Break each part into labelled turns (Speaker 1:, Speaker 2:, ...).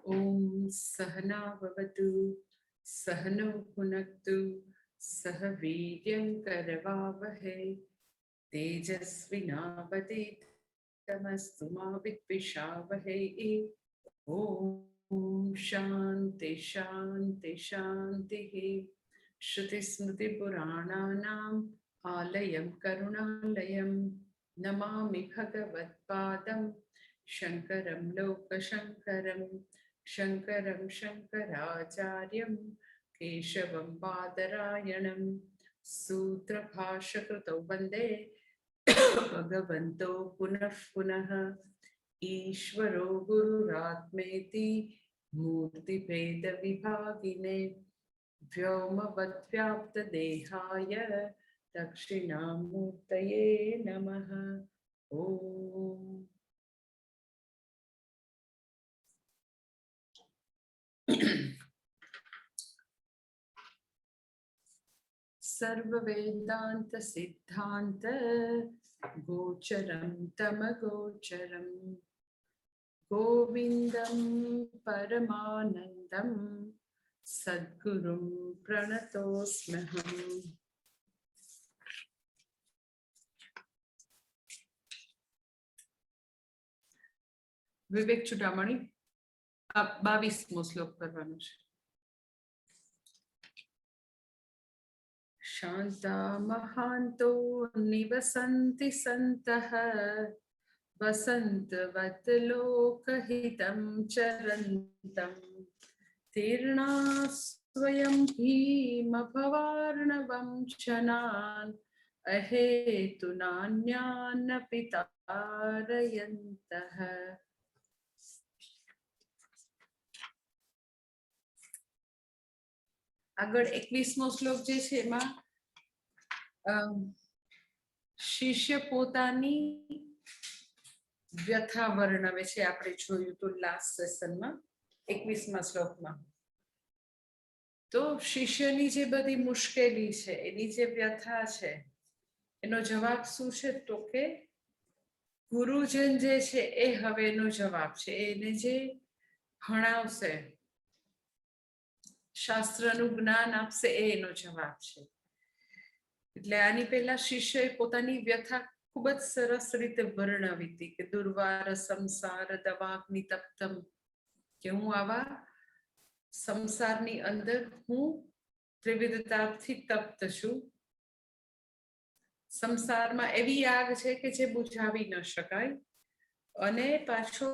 Speaker 1: ओम सहना भवतु सहनौ भुनक्तु सह वीर्यं करवावहै तेजस्विनावधीतमस्तु मा विद्विषावहै। ओम शांति शांति शांतिः। श्रुतिस्मृतिपुराणानाम् आलयं करुणालयं नमामि भगवत्पादं शङ्करं लोकशङ्करं शङ्करं शङ्कराचार्यं केशवं बादरायणं सूत्रभाष्यकृतौ वन्दे भगवन्तो पुनः पुनः। ईश्वरो गुरुरात्मेति मूर्तिभेदविभागिने व्योमवद्व्याप्तदेहाय दक्षिणामूर्तये नमः। ओम सर्ववेदांत सिद्धांत गोचरं तमगोचरं गोविंदं परमानंदं सद्गुरुं प्रणतोऽस्म्यहम्। વિવેક ચુડામણી 22મો શ્લોક કરવાનો છે. શાંતા મહાંતો નિવસન્તિ સંતઃ વસંતવત લોકહિતં ચરન્તં તીર્ણા સ્વયં ભીમભવાર્ણવં શનાન અહેતુનાન્યાનપિ તારયन्तઃ. આગળ 21મો શ્લોક જે છે એમાં શિષ્ય પોતાની વ્યથા વર્ણવે છે. આપણે જોયું તો લાસ્ટ સેશનમાં 21મા શ્લોકમાં તો શિષ્યની જે બધી મુશ્કેલી છે, એની જે વ્યથા છે, એનો જવાબ શું છે? તો કે ગુરુજન જે છે એ હવે એનો જવાબ છે. એને જે ભણાવશે, શાસ્ત્રનું જ્ઞાન આપશે, એ એનો જવાબ છે. એટલે આની પહેલા શિષ્યએ પોતાની વ્યથા ખૂબ જ સરસ રીતે વર્ણવી હતી કે દુર્વાર સંસાર દવાગ્નિ તપ્તમ, કે હું આવા સંસારની અંદર હું ત્રિવિધતાથી તપ્ત છું. સંસારમાં એવી આગ છે કે જે બુઝાવી ન શકાય. અને પાછો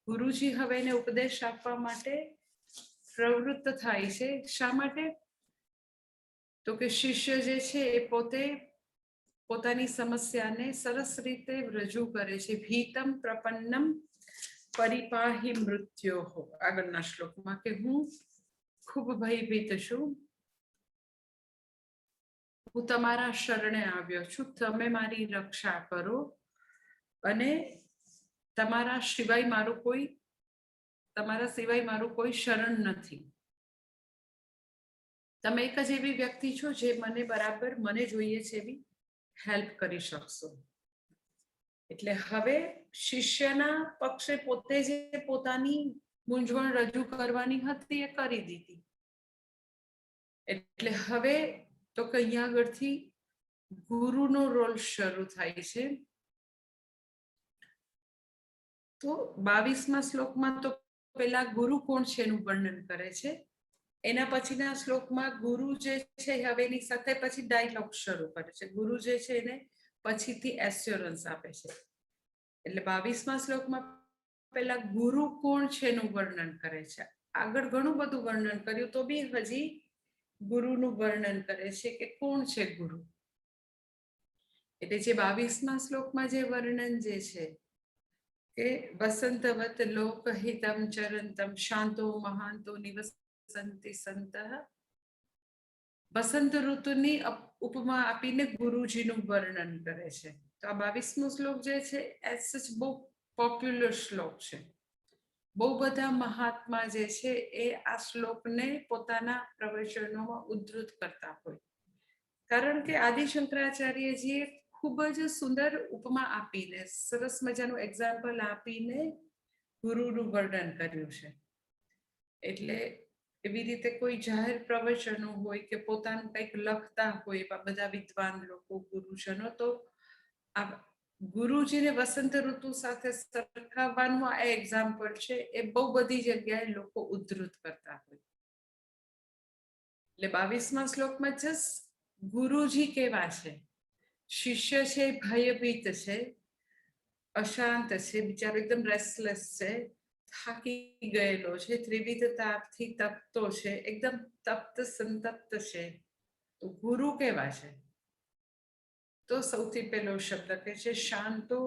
Speaker 1: ગુરુજી હવે એને ઉપદેશ આપવા માટે પ્રવૃત્ત થાય છે. શા માટે? તો કે શિષ્ય જે છે એ પોતે પોતાની સમસ્યાને સરસ રીતે રજૂ કરે છે. ભીતમ પ્રપન્નમ પરિપાહી મૃત્યોઃ, આગળના શ્લોકમાં કે હું ખૂબ ભયભીત છું, હું તમારા શરણે આવ્યો છું, તમે મારી રક્ષા કરો અને તમારા સિવાય મારું કોઈ શરણ નથી. તમે એક જ એવી વ્યક્તિ છો જે મને બરાબર મને જોઈએ છે એવી હેલ્પ કરી શકશો. એટલે હવે શિષ્યના પક્ષે પોતે જે પોતાની મૂંઝવણ રજૂ કરવાની હતી એ કરી દીધી. એટલે હવે તો કે અહીંયા આગળથી ગુરુનો રોલ શરૂ થાય છે. તો 22મા શ્લોકમાં તો પેલા ગુરુ કોણ છે એનું વર્ણન કરે છે. એના પછીના શ્લોકમાં ગુરુ જે છે હવે એની સાથે પછી ડાયલોગ શરૂ કરે છે. ગુરુ જે છે એને પછીથી એસ્યોરન્સ આપે છે. એટલે 22મા શ્લોકમાં પેલા ગુરુ કોણ છે એનું વર્ણન કરે છે. આગળ ઘણું બધું વર્ણન કર્યું તો બી હજી ગુરુનું વર્ણન કરે છે કે કોણ છે ગુરુ. એટલે જે 22મા શ્લોકમાં જે વર્ણન જે છે કે વસંતવત લોકહિતમ ચરંતમ શાંતો મહાંતો નિવસન્તિ સંતઃ, વસંત ઋતુની ઉપમા આપીને ગુરુજીનું વર્ણન કરે છે. તો આ 22મો શ્લોક જે છે એ સચ બહુ પોપ્યુલર શ્લોક છે. બહુ બધા મહાત્મા જે છે એ આ શ્લોકને પોતાના પ્રવચનોમાં ઉદ્ધૃત કરતા હોય. કારણ કે આદિ ગુરુનું વર્ણન કર્યું છે. એટલે એવી રીતે કોઈ જાહેર પ્રવચનો હોય કે પોતાનું કંઈક લખતા હોય એવા બધા વિદ્વાન લોકો ગુરુજનો, તો આ ગુરુજીને વસંત ઋતુ સાથે સરખાવવાનું આ એક્ઝામ્પલ છે. એ બહુ બધી જગ્યાએ લોકો ઉદ્ધૃત કરતા હોય. એટલે 22મા શ્લોકમાં જસ્ટ ગુરુજી કેવા છે, શિષ્ય છે ભયભીત છે, અશાંત છે, બિચારો એકદમ રેસ્ટલેસ છે, થાકી ગયેલો છે, ત્રિવિધ તાપથી તપતો છે, એકદમ તપ્ત સંતપ્ત છે. તો ગુરુ કેવા છે? તો સૌથી પહેલો શબ્દ કે છે શાંતો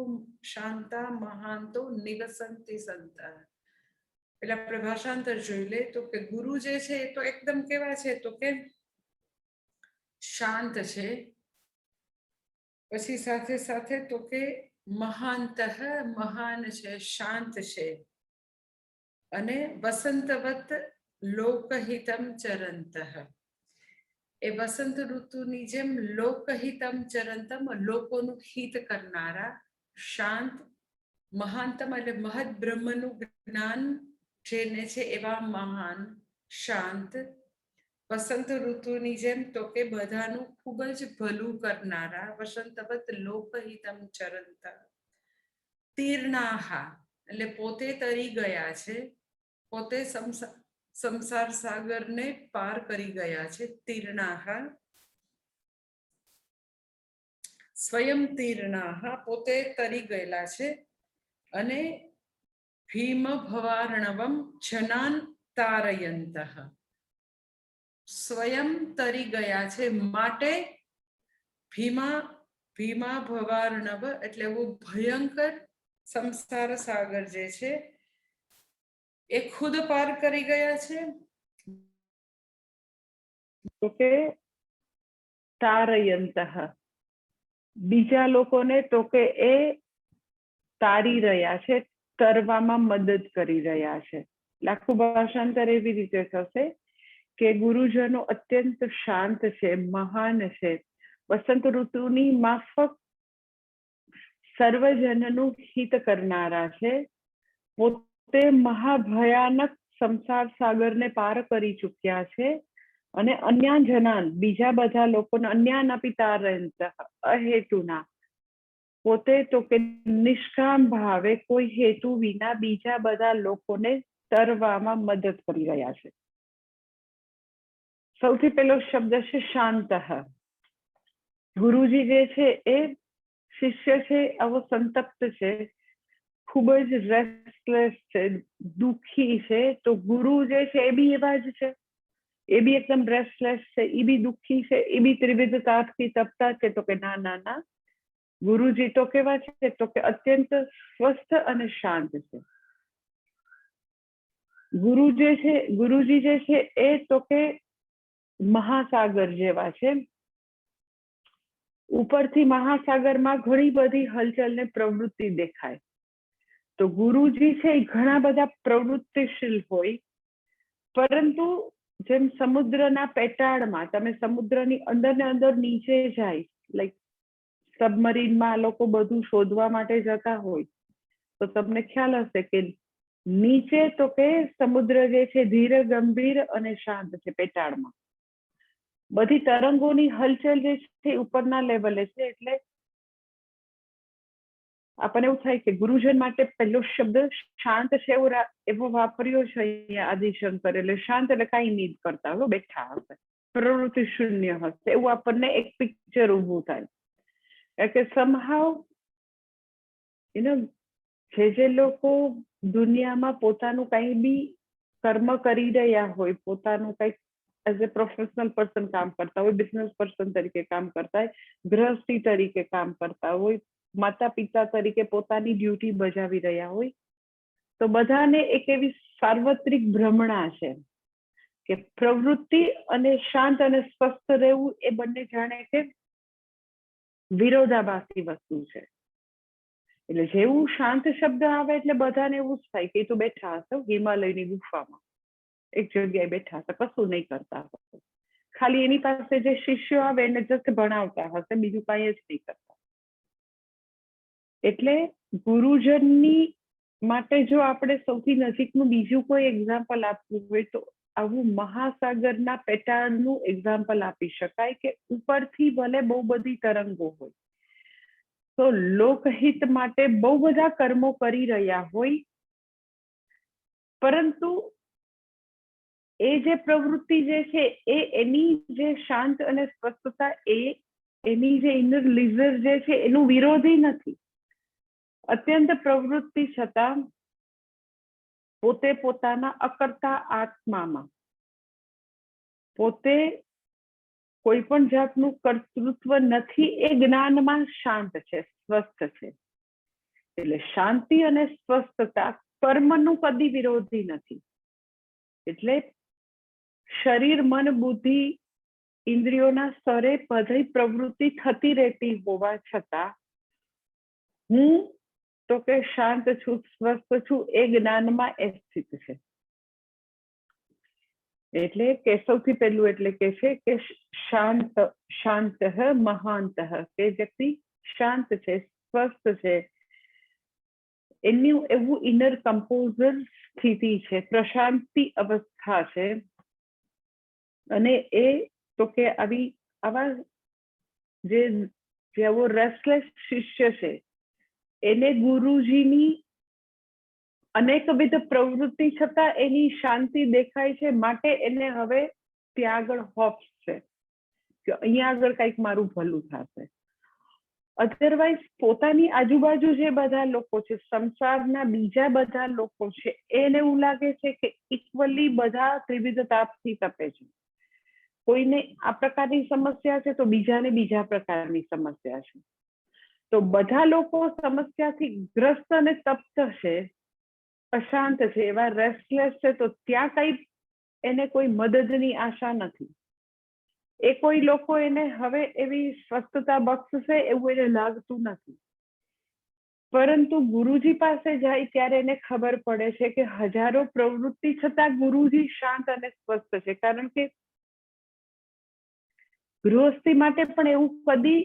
Speaker 1: શાંતા મહાંતો નિવસંતિ સંતા. એટલે આપણે ભાષાંતર જોઈ લે તો કે ગુરુ જે છે એ તો એકદમ કેવા છે, તો કે શાંત છે, પછી સાથે સાથે તો કે મહાંત મહાન છે, શાંત છે, અને વસંતવત લોકહિતમ ચરંત. એ વસંત ઋતુની જેમ લોકહિતમ ચરંતમ, લોકોનું હિત કરનારા, શાંત, મહાનતમ એટલે મહદ બ્રહ્મનું જ્ઞાન જેને છે એવા મહાન, શાંત, વસંત ઋતુની જેમ તો કે બધાનું ખૂબ જ ભલું કરનારા, વસંતવત લોકહિતમ ચરંતા. તીર્ણાહા એટલે પોતે તરી ગયા છે, પોતે સંસાર સાગરને પાર કરી ગયા છે. તીર્ણાહા સ્વયં તીર્ણાહા પોતે તરી ગયેલા છે, અને ભીમ ભવાર્ણવમ જનાન તારયંત સ્વયં તરી ગયા છે, માટે ભીમા ભવાર્ણવ એટલે એવું ભયંકર સંસાર સાગર જે છે એ ખુદ પાર કરી ગયા છે.
Speaker 2: તો કે તારયંત, બીજા લોકોને તો કે એ તારી રહ્યા છે, તરવામાં મદદ કરી રહ્યા છે. આખું ભાષાંતર એવી રીતે થશે કે ગુરુજનો અત્યંત શાંત છે, મહાન છે, વસંત ઋતુની માફક સર્વજનનું હિત કરનારા છે, પોતે મહાભયાનક સંસાર સાગરને પાર કરી ચૂક્યા છે, અને અન્ય જનાન બીજા બધા લોકોને અન્યાન અપી તારયંત અહેતુના પોતે તો કે નિષ્કામ ભાવે કોઈ હેતુ વિના બીજા બધા લોકોને તરવામાં મદદ કરી રહ્યા છે. સૌથી પહેલો શબ્દ છે શાંત. ગુરુજી જે છે એ શિષ્ય છે આવો સંતપ્ત છે, ખૂબ જ રેસ્ટલેસ છે, દુઃખી છે. તો ગુરુ જે છે એ બી એવા જ છે, એ બી એકદમ રેસ્ટલેસ છે, એ બી દુઃખી છે, એ બી ત્રિવિધ તાપથી તપતા છે. તો કે ના ના ના, ગુરુજી તો કેવા છે, તો કે અત્યંત સ્વસ્થ અને શાંત છે. ગુરુજી જે છે એ તો કે મહાસાગર જેવા છે. ઉપરથી મહાસાગરમાં ઘણી બધી હલચલ ને પ્રવૃત્તિ દેખાય, તો ગુરુજી છે એ ઘણા બધા પ્રવૃત્તિશીલ હોય, પરંતુ જેમ સમુદ્રના પેટાળમાં તમે સમુદ્રની અંદર ને અંદર નીચે જાય, લાઈક સબમરીનમાં લોકો બધું શોધવા માટે જતા હોય, તો તમને ખ્યાલ હશે કે નીચે તો કે સમુદ્ર જે છે ધીર ગંભીર અને શાંત છે. પેટાળમાં બધી તરંગોની હલચલ જે છે ઉપરના લેવલે છે. એટલે આપણને એવું થાય કે ગુરુજન માટે પહેલો શબ્દ શાંત છે એવો વાપર્યો છે અહીંયા આદિશંકર. એટલે શાંત એટલે કઈ નહીં કરતા હોય, બેઠા હશે, પ્રવૃત્તિ શૂન્ય હશે, એવું આપણને એક પિક્ચર ઊભું થાય. કે somehow જે લોકો દુનિયામાં પોતાનું કંઈ બી કર્મ કરી રહ્યા હોય, પોતાનું કંઈક એઝ એ પ્રોફેશનલ પર્સન કામ કરતા હોય, બિઝનેસ પર્સન તરીકે કામ કરતા હોય, ગૃહસ્થી તરીકે કામ કરતા હોય, માતા પિતા તરીકે પોતાની ડ્યુટી બજાવી રહ્યા હોય, તો બધાને એક એવી સાર્વત્રિક ભ્રમણા છે કે પ્રવૃત્તિ અને શાંત અને સ્વસ્થ રહેવું એ બંને જાણે કે વિરોધાભાસી વસ્તુ છે. એટલે જેવું શાંત શબ્દ આવે એટલે બધાને એવું જ થાય કે તો બેઠા હશે હિમાલયની ગુફામાં, એક જગ્યાએ બેઠા હશે, કશું નહીં કરતા હશે, ખાલી એની પાસે જે શિષ્યો આવે એને જસ્ટ ભણાવતા હશે, બીજું કઈ જ નહીં કરતા. એટલે ગુરુજનની માટે જો આપણે સૌથી નજીકનું બીજું કોઈ એક્ઝામ્પલ આપવું હોય તો આવું મહાસાગરના પેટાળનું એક્ઝામ્પલ આપી શકાય કે ઉપરથી ભલે બહુ બધી તરંગો હોય તો લોકહિત માટે બહુ બધા કર્મો કરી રહ્યા હોય, પરંતુ એ જે પ્રવૃત્તિ જે છે એ એની જે શાંત અને સ્વસ્થતા એની જે ઇનર લીઝર જે છે એનું વિરોધી નથી. અત્યંત પ્રવૃત્તિ છતાં પોતે પોતાના અકર્તા આત્મામાં પોતે કોઈ પણ જાતનું કર્તૃત્વ નથી એ જ્ઞાનમાં શાંત છે, સ્વસ્થ છે. એટલે શાંતિ અને સ્વસ્થતા કર્મનું કદી વિરોધી નથી. એટલે શરીર, મન, બુદ્ધિ, ઇન્દ્રિયોના સ્તરે બધી પ્રવૃત્તિ થતી રહેતી હોવા છતાં હું તો કે શાંત છું, સ્વસ્થ છું એ જ્ઞાનમાં એ સ્થિત છે. એટલે કે સૌથી પહેલું એટલે કે છે કે શાંત મહાંત, કે વ્યક્તિ શાંત છે, સ્વસ્થ છે, એનું એવું ઇનર કમ્પોઝર સ્થિતિ છે, પ્રશાંતિ અવસ્થા છે. અને એ તો કે આવા જેવો રેસ્ટલેસ શિષ્ય છે એને ગુરુજીની અનેકવિધ પ્રવૃત્તિ છતાં એની શાંતિ દેખાય છે, માટે એને હવે ત્યાં આગળ હોપ્સ છે કે અહીંયા આગળ કંઈક મારું ભલું થશે. અધરવાઇઝ પોતાની આજુબાજુ જે બધા લોકો છે, સંસારના બીજા બધા લોકો છે, એને એવું લાગે છે કે ઇક્વલી બધા ત્રિવિધ તાપથી તપે છે. કોઈને આ પ્રકારની સમસ્યા છે તો બીજાને બીજા પ્રકારની સમસ્યા છે. તો બધા લોકો સમસ્યાથી ગ્રસ્ત અને તપ્ત છે, અશાંત છે, એવા રેસ્ટલેસ છે, તો ત્યાં કઈ એને કોઈ મદદની આશા નથી. એ કોઈ લોકો એને હવે એવી સ્વસ્થતા બક્ષશે એવું એને લાગતું નથી. પરંતુ ગુરુજી પાસે જાય ત્યારે એને ખબર પડે છે કે હજારો પ્રવૃત્તિ છતાં ગુરુજી શાંત અને સ્વસ્થ છે. કારણ કે ગૃહસ્થી માટે પણ એવું કદી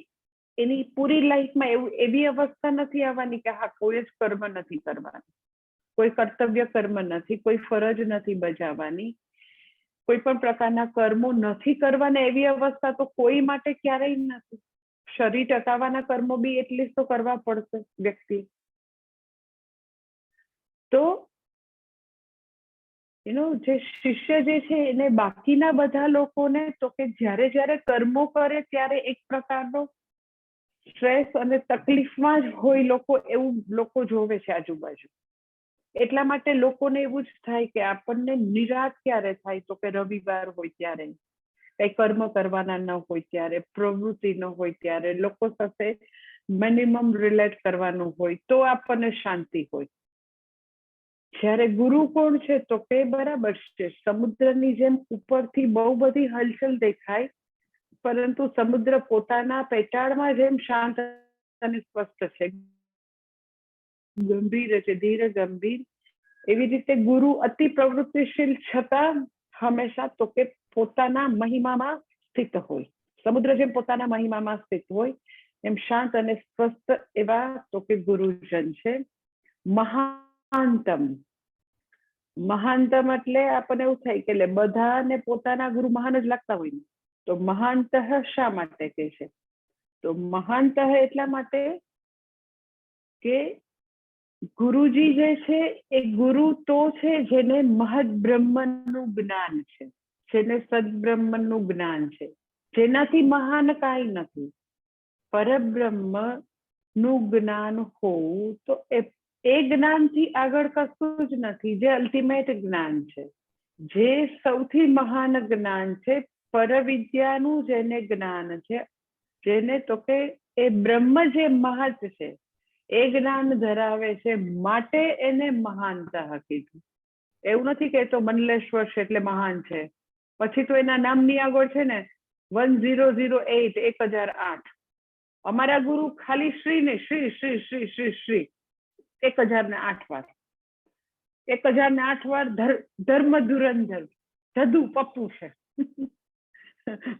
Speaker 2: એની પૂરી લાઈફમાં એવી અવસ્થા નથી આવવાની કે હા કોઈ જ કર્મ નથી કરવાનું, કોઈ કર્તવ્ય કર્મ નથી, કોઈ ફરજ નથી બજાવવાની, કોઈ પણ પ્રકારના કર્મો નથી કરવાના, એવી અવસ્થા તો કોઈ માટે ક્યારેય નથી. શરીર ટકાવવાના કર્મો બી એટલીસ્ટ તો કરવા પડશે વ્યક્તિ. તો જે શિષ્ય જે છે એને બાકીના બધા લોકોને તો કે જ્યારે જ્યારે કર્મો કરે ત્યારે એક પ્રકારનો સ્ટ્રેસ અને તકલીફમાં જ હોય લોકો, એવું લોકો જોવે છે આજુબાજુ. એટલા માટે લોકોને એવું જ થાય કે આપણને નિરાશ ક્યારે થાય તો કે રવિવાર હોય ત્યારે, કઈ કર્મ કરવાના ન હોય ત્યારે, પ્રવૃત્તિ ન હોય ત્યારે, લોકો સાથે મિનિમમ રિલેટ કરવાનું હોય તો આપણને શાંતિ હોય. જ્યારે ગુરુ કોણ છે તો કે બરાબર છે, સમુદ્રની જેમ ઉપરથી બહુ બધી હલચલ દેખાય, પરંતુ સમુદ્ર પોતાના પેટાળમાં જેમ શાંત અને સ્વસ્થ છે, ગંભીર છે, ધીરે ગંભીર. એવી રીતે ગુરુ અતિ પ્રવૃત્તિશીલ છતાં હંમેશા તો કે પોતાના મહિમામાં સ્થિત હોય. સમુદ્ર જેમ પોતાના મહિમામાં સ્થિત હોય એમ શાંત અને સ્વસ્થ એવા તો કે ગુરુજન છે. મહાનતમ, મહાનતમ એટલે આપણને એવું થાય કે બધાને પોતાના ગુરુ મહાન જ લાગતા હોય ને, તો મહાનતઃ શા માટે કે છે? તો મહાનતઃ એટલા માટે કે ગુરુજી જે છે એ ગુરુ તો છે જેને મહદ બ્રહ્મનું જ્ઞાન છે, જેને સદબ્રહ્મનું જ્ઞાન છે, જેનાથી મહાન કાંઈ નથી. પરબ્રહ્મ નું જ્ઞાન હોવું તો એ જ્ઞાનથી આગળ કશું જ નથી, જે અલ્ટિમેટ જ્ઞાન છે, જે સૌથી મહાન જ્ઞાન છે, પરવિદ્યાનું જેને જ્ઞાન છે, જેને તો કે એ બ્રહ્મ જે મહત છે એ જ્ઞાન ધરાવે છે, માટે એને મહાનતા કીધું. એવું નથી કે તો મનલેશ્વર છે એટલે મહાન છે, પછી તો એના નામની આગળ છે ને 1008 1008. અમારા ગુરુ ખાલી શ્રી ને શ્રી શ્રી શ્રી શ્રી શ્રી 1008 વાર, 1008 વાર ધર્મ ધુરંધર જદુ પપ્પુ છે.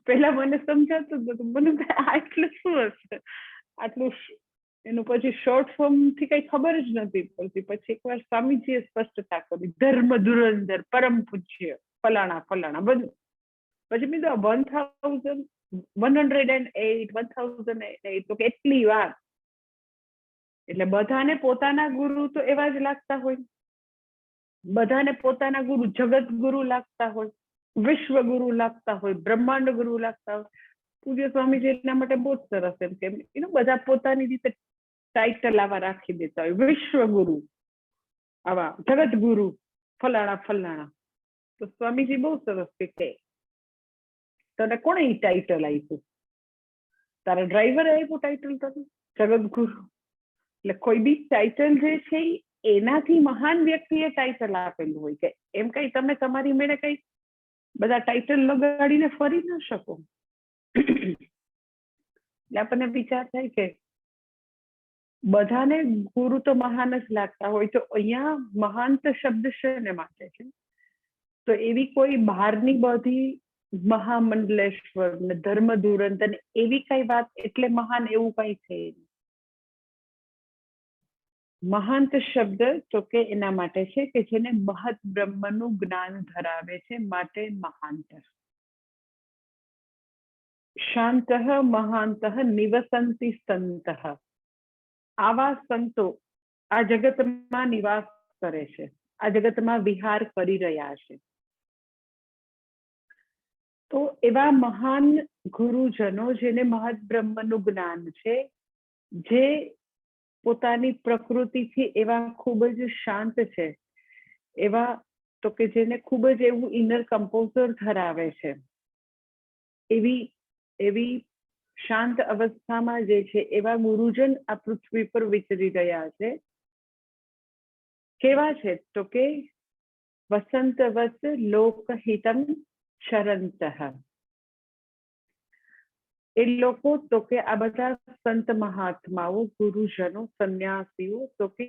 Speaker 2: પેલા મને સમજાતું હતું, મને આટલું શું હશે, આટલું એનું પછી શોર્ટ ફોર્મ થી કઈ ખબર જ નથી પડતી. પછી એકવાર સ્વામીજીએ સ્પષ્ટતા કરી, ધર્મ ધુરંધર પરમ પૂજ્ય ફલાણા ફલાણા બધું. પછી બીજો 1108 તો કેટલી વાર. એટલે બધાને પોતાના ગુરુ તો એવા જ લાગતા હોય, બધાને પોતાના ગુરુ જગત ગુરુ લાગતા હોય, વિશ્વ ગુરુ લાગતા હોય, બ્રહ્માંડ ગુરુ લાગતા હોય. પૂજ્ય સ્વામીજી એના માટે બહુ જ સરસ એમ કે બધા પોતાની રીતે ટાઇટલ આવા રાખી દેતા હોય, વિશ્વ ગુરુ, આવા જગત ગુરુ, ફલાણા ફલાણા. તો સ્વામીજી બહુ સરસ કે તને કોણે એ ટાઇટલ આપ્યું? તારા ડ્રાઈવરે આપ્યું ટાઇટલ તને, જગત ગુરુ? એટલે કોઈ બી ટાઇટલ જે છે એનાથી મહાન વ્યક્તિએ ટાઇટલ આપેલું હોય. કે એમ કઈ તમે તમારી મેળે કઈ બધા ટાઇટલ લગાડીને ફરી ના શકો. એટલે આપણને વિચાર થાય કે બધાને ગુરુ તો મહાન જ લાગતા હોય. તો અહીંયા મહાન તો શબ્દ શેને માટે છે? તો એવી કોઈ બહારની બધી મહામંડલેશ્વર ને ધર્મ ધુરંધર એવી કઈ વાત એટલે મહાન એવું કઈ છે. મહાંત શબ્દ તો કે એના માટે છે કે જેને મહત બ્રહ્મનું જ્ઞાન ધરાવે છે, માટે મહાંત. શાંત મહાંત નિવસંતિ સંત. આવા સંતો આ જગતમાં નિવાસ કરે છે, આ જગતમાં વિહાર કરી રહ્યા છે. તો એવા મહાન ગુરુજનો જેને મહત બ્રહ્મનું જ્ઞાન છે, જે પોતાની પ્રકૃતિથી એવા ખૂબ જ શાંત છે, એવા તો કે જેને ખૂબ જ એવું ઇનર કમ્પોઝર ધરાવે છે, એવી શાંત અવસ્થામાં જે છે એવા ગુરુજન આ પૃથ્વી પર વિચરી રહ્યા છે. કેવા છે? તો કે વસંતવત લોકહિતમ શરંત. એ લોકો તો કે આ બધા સંત મહાત્માઓ, ગુરુજનો, સંન્યાસીઓ તો કે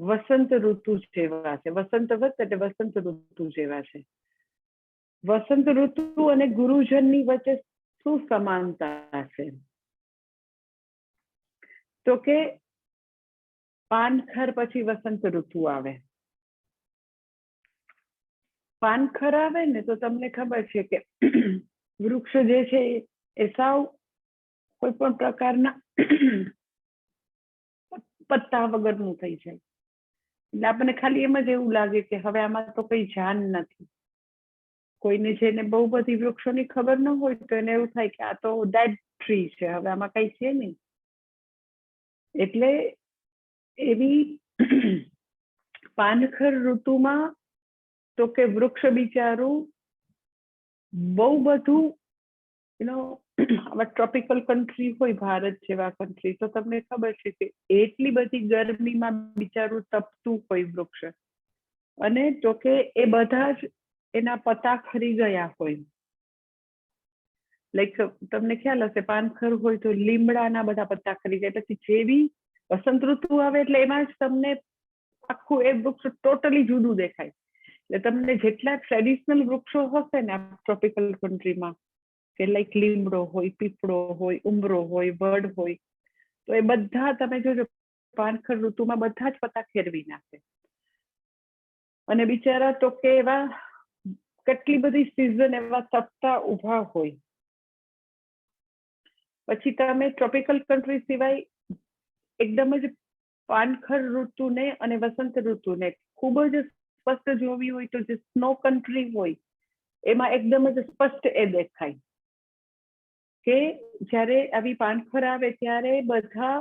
Speaker 2: વસંત ઋતુ જેવા છે. વસંતવત એટલે વસંત ઋતુ જેવા છે. વસંત ઋતુ અને ગુરુજનની વચ્ચે શું સમાનતા છે? તો કે પાનખર પછી વસંત ઋતુ આવે. પાનખર આવે ને તો તમને ખબર છે કે વૃક્ષ જે છે એ સાવ કોઈ પણ પ્રકારના પત્તા વગરનું થઈ જાય. એટલે આપણને ખાલી એમ જ એવું લાગે કે હવે આમાં તો કઈ જાન નથી. કોઈને જેને બહુ બધી વૃક્ષોની ખબર ન હોય તો એને એવું થાય કે આ તો ડેડ ટ્રી છે, હવે આમાં કઈ છે નહીં. એટલે એવી પાનખર ઋતુમાં તો કે વૃક્ષ બિચારું બહુ બધું આવા ટ્રોપિકલ કન્ટ્રી હોય, ભારત જેવા કન્ટ્રી, તો તમને ખબર છે કે એટલી બધી ગરમીમાં બિચારું તપતું હોય વૃક્ષ, અને તો કે એ બધા જ એના પત્તા ખરી ગયા હોય. લાઈક તમને ખ્યાલ હશે, પાનખર હોય તો લીમડાના બધા પત્તા ખરી જાય. પછી જેવી વસંત ઋતુ આવે એટલે એમાં જ તમને આખું એ વૃક્ષ ટોટલી જુદું દેખાય. એટલે તમને જેટલા ટ્રેડિશનલ વૃક્ષો હશે ને આ ટ્રોપિકલ કન્ટ્રીમાં, કે લાઈક લીમડો હોય, પીપળો હોય, ઉમરો હોય, વડ હોય, તો એ બધા તમે જોજો પાનખર ઋતુમાં બધા જ પત્તા ખેરવી નાખે. અને બિચારા તો કે એવા કેટલી બધી સિઝન એવા તપતા ઉભા હોય. પછી તમે ટ્રોપિકલ કન્ટ્રી સિવાય એકદમ જ પાનખર ઋતુને અને વસંત ઋતુને ખૂબ જ સ્પષ્ટ જોવી હોય તો જે સ્નો કન્ટ્રી હોય એમાં એકદમ જ સ્પષ્ટ એ દેખાય કે જ્યારે આવી પાનખર આવે ત્યારે બધા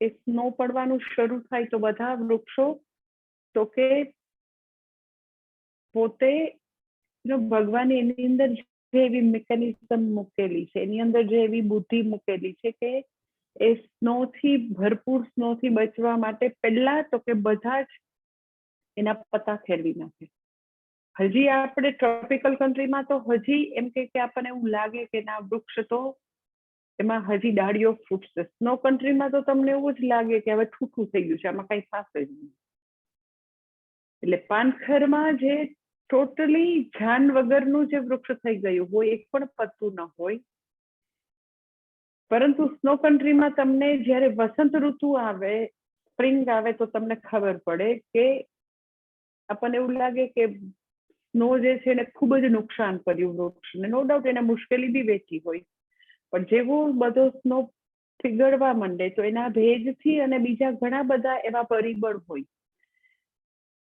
Speaker 2: એ સ્નો પડવાનું શરૂ થાય તો બધા વૃક્ષો તો કે પોતે ભગવાન એની અંદર જે એવી મિકેનિઝમ મૂકેલી છે, એની અંદર જે એવી બુદ્ધિ મૂકેલી છે કે એ સ્નોથી ભરપૂર સ્નોથી બચવા માટે પહેલા તો કે બધા જ એના પત્તા ખેરવી નાખે. હજી આપણે ટ્રોપિકલ કન્ટ્રીમાં તો હજી એમ કે આપણને એવું લાગે કે ના વૃક્ષ તો એમાં હજી ડાળીઓ ફૂટશે. સ્નો કન્ટ્રીમાં તો તમને એવું જ લાગે કે હવે ઠૂઠું થઈ ગયું છે, આમાં કઈ થશે જ નહીં. એટલે પાનખરમાં જે ટોટલી જાન વગરનું જે વૃક્ષ થઈ ગયું હોય, એક પણ પત્તું ન હોય, પરંતુ સ્નો કન્ટ્રીમાં તમને જ્યારે વસંત ઋતુ આવે, સ્પ્રિંગ આવે, તો તમને ખબર પડે કે આપણને એવું લાગે કે સ્નો જે છે એને ખૂબ જ નુકસાન કર્યું વૃક્ષને. નો ડાઉટ એને મુશ્કેલી બી વેચી હોય, પણ જેવો બધો સ્નો પીગળવા માંડે તો એના ભેજથી અને બીજા ઘણા બધા એવા પરિબળ હોય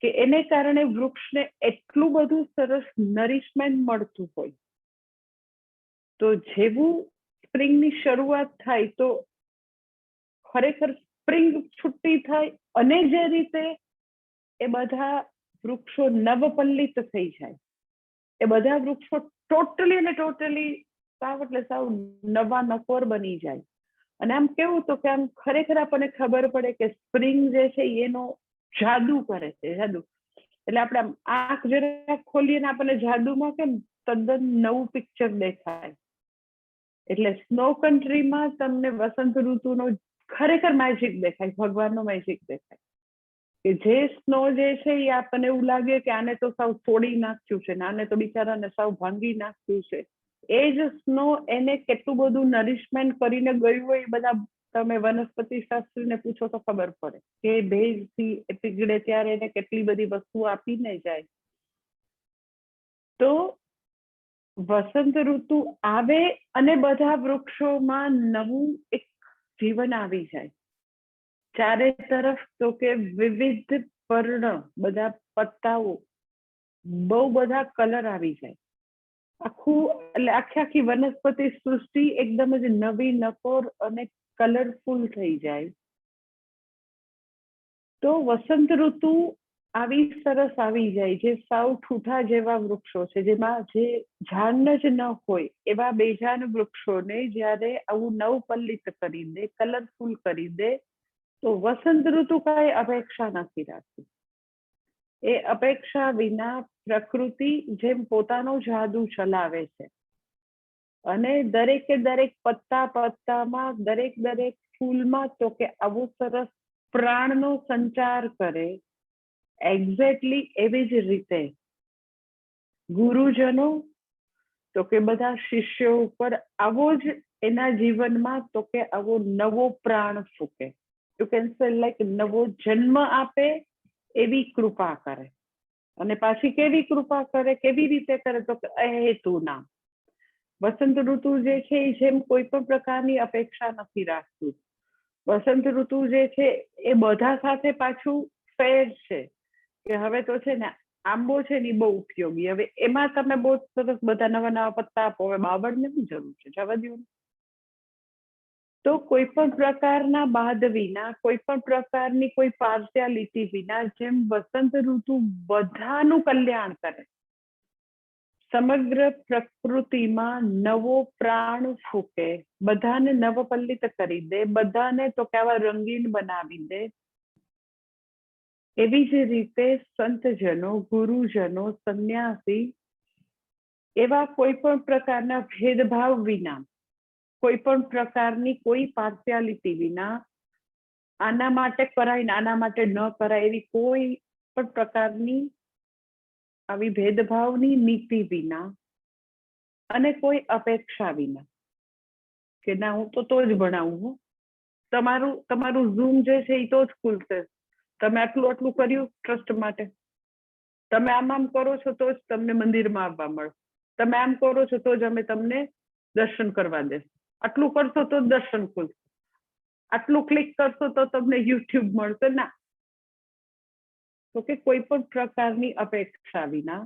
Speaker 2: કે એને કારણે વૃક્ષને એટલું બધું સરસ નરિશમેન્ટ મળતું હોય. તો જેવું સ્પ્રિંગની શરૂઆત થાય તો ખરેખર સ્પ્રિંગ છૂટી થાય અને જે રીતે એ બધા વૃક્ષો નવપલ્લિત થઈ જાય, એ બધા વૃક્ષો ટોટલી અને ટોટલી સાવ એટલે સાવ નવા નકોર બની જાય. અને આમ કેવું તો કે આમ ખરેખર આપણને ખબર પડે કે સ્પ્રિંગ જે છે એનો જાદુ કરે છે, જાદુ. એટલે આપણે આમ આંખ જરા ખોલીએ ને આપણને જાદુમાં કેમ તદ્દન નવું પિક્ચર દેખાય. એટલે સ્નો કન્ટ્રીમાં તમને વસંત ઋતુનો ખરેખર મેજિક દેખાય, ભગવાનનો મેજિક દેખાય. કે જે સ્નો જે છે એ આપણને એવું લાગે કે આને તો સાવ તોડી નાખ્યું છે, આને તો બિચારાને સાવ ભાંગી નાખ્યું છે. એ જ સ્નો એને કેટલું બધું નરિશમેન્ટ કરીને ગયું હોય, એ બધા તમે વનસ્પતિ શાસ્ત્રીને પૂછો તો ખબર પડે કે ભેજથી પીગળે ત્યારે એને કેટલી બધી વસ્તુઓ આપીને જાય. તો વસંત ઋતુ આવે અને બધા વૃક્ષોમાં નવું એક જીવન આવી જાય. ચારે તરફ તો કે વિવિધ પર્ણ, બધા પત્તાઓ, બહુ બધા કલર આવી જાય. આખું એટલે આખી વનસ્પતિ સૃષ્ટિ એકદમ જ નવી નકોર અને કલરફુલ થઈ જાય. તો વસંત ઋતુ આવી સરસ આવી જાય, જે સાવ ઠૂઠા જેવા વૃક્ષો છે, જેમાં જે ઝાડ જ ન હોય એવા બેજાન વૃક્ષોને જ્યારે આવું નવપલ્લિત કરી દે, કલરફુલ કરી દે, તો વસંત ઋતુ કાંઈ અપેક્ષા નથી રાખતી. એ અપેક્ષા વિના પ્રકૃતિ જેમ પોતાનો જાદુ ચલાવે છે અને દરેકે દરેક પત્તામાં, દરેક ફૂલમાં તો કે આવો સરસ પ્રાણનો સંચાર કરે. એક્ઝેક્ટલી એવી જ રીતે ગુરુજનો તો કે બધા શિષ્યો ઉપર આવો જ એના જીવનમાં તો કે આવો નવો પ્રાણ ફૂકે. યુ કેન સે લાઈક નવો જન્મ આપે એવી કૃપા કરે. અને પાછી કેવી કૃપા કરે, કેવી રીતે કરે, તો કે અહેતુના. વસંત ઋતુ જે છે એ જેમ કોઈ પણ પ્રકારની અપેક્ષા નથી રાખતું. વસંત ઋતુ જે છે એ બધા સાથે પાછું ફેર છે કે હવે તો છે ને આંબો છે ને એ બહુ ઉપયોગી, હવે એમાં તમે બહુ સરસ બધા નવા નવા પત્તા આપો, હવે બાવળને શું જરૂર છે, જવા દો. તો કોઈ પણ પ્રકારના બાદ વિના, કોઈ પણ પ્રકારની કોઈ પાર્શિયાલિટી વિના, જેમ વસંત ઋતુ બધાનું કલ્યાણ કરે, સમગ્ર પ્રકૃતિમાં નવો પ્રાણ ફૂકે, બધાને નવપલ્લિત કરી દે, બધાને તો કેવા રંગીન બનાવી દે, એવી જ રીતે સંતજનો, ગુરુજનો, સંન્યાસી એવા કોઈ પણ પ્રકારના ભેદભાવ વિના, કોઈ પણ પ્રકારની કોઈ પાર્શિયાલિટી વિના, આના માટે કરાય ને આના માટે ન કરાય એવી કોઈ પણ પ્રકારની આવી ભેદભાવની નીતિ વિના અને કોઈ અપેક્ષા વિના કે ના હું તો જ ભણાવું, તમારું ઝૂમ જે છે એ તો જ ખુલશે, તમે આટલું કર્યું ટ્રસ્ટ માટે, તમે આમ કરો છો તો જ તમને મંદિરમાં આવવા મળે, તમે આમ કરો છો તો જ અમે તમને દર્શન કરવા દેશું, આટલું કરશો તો જ દર્શન ખુલશે, આટલું ક્લિક કરશો તો તમને યુટ્યુબ મળશે. ના, તો કે કોઈ પણ પ્રકારની અપેક્ષા વિના,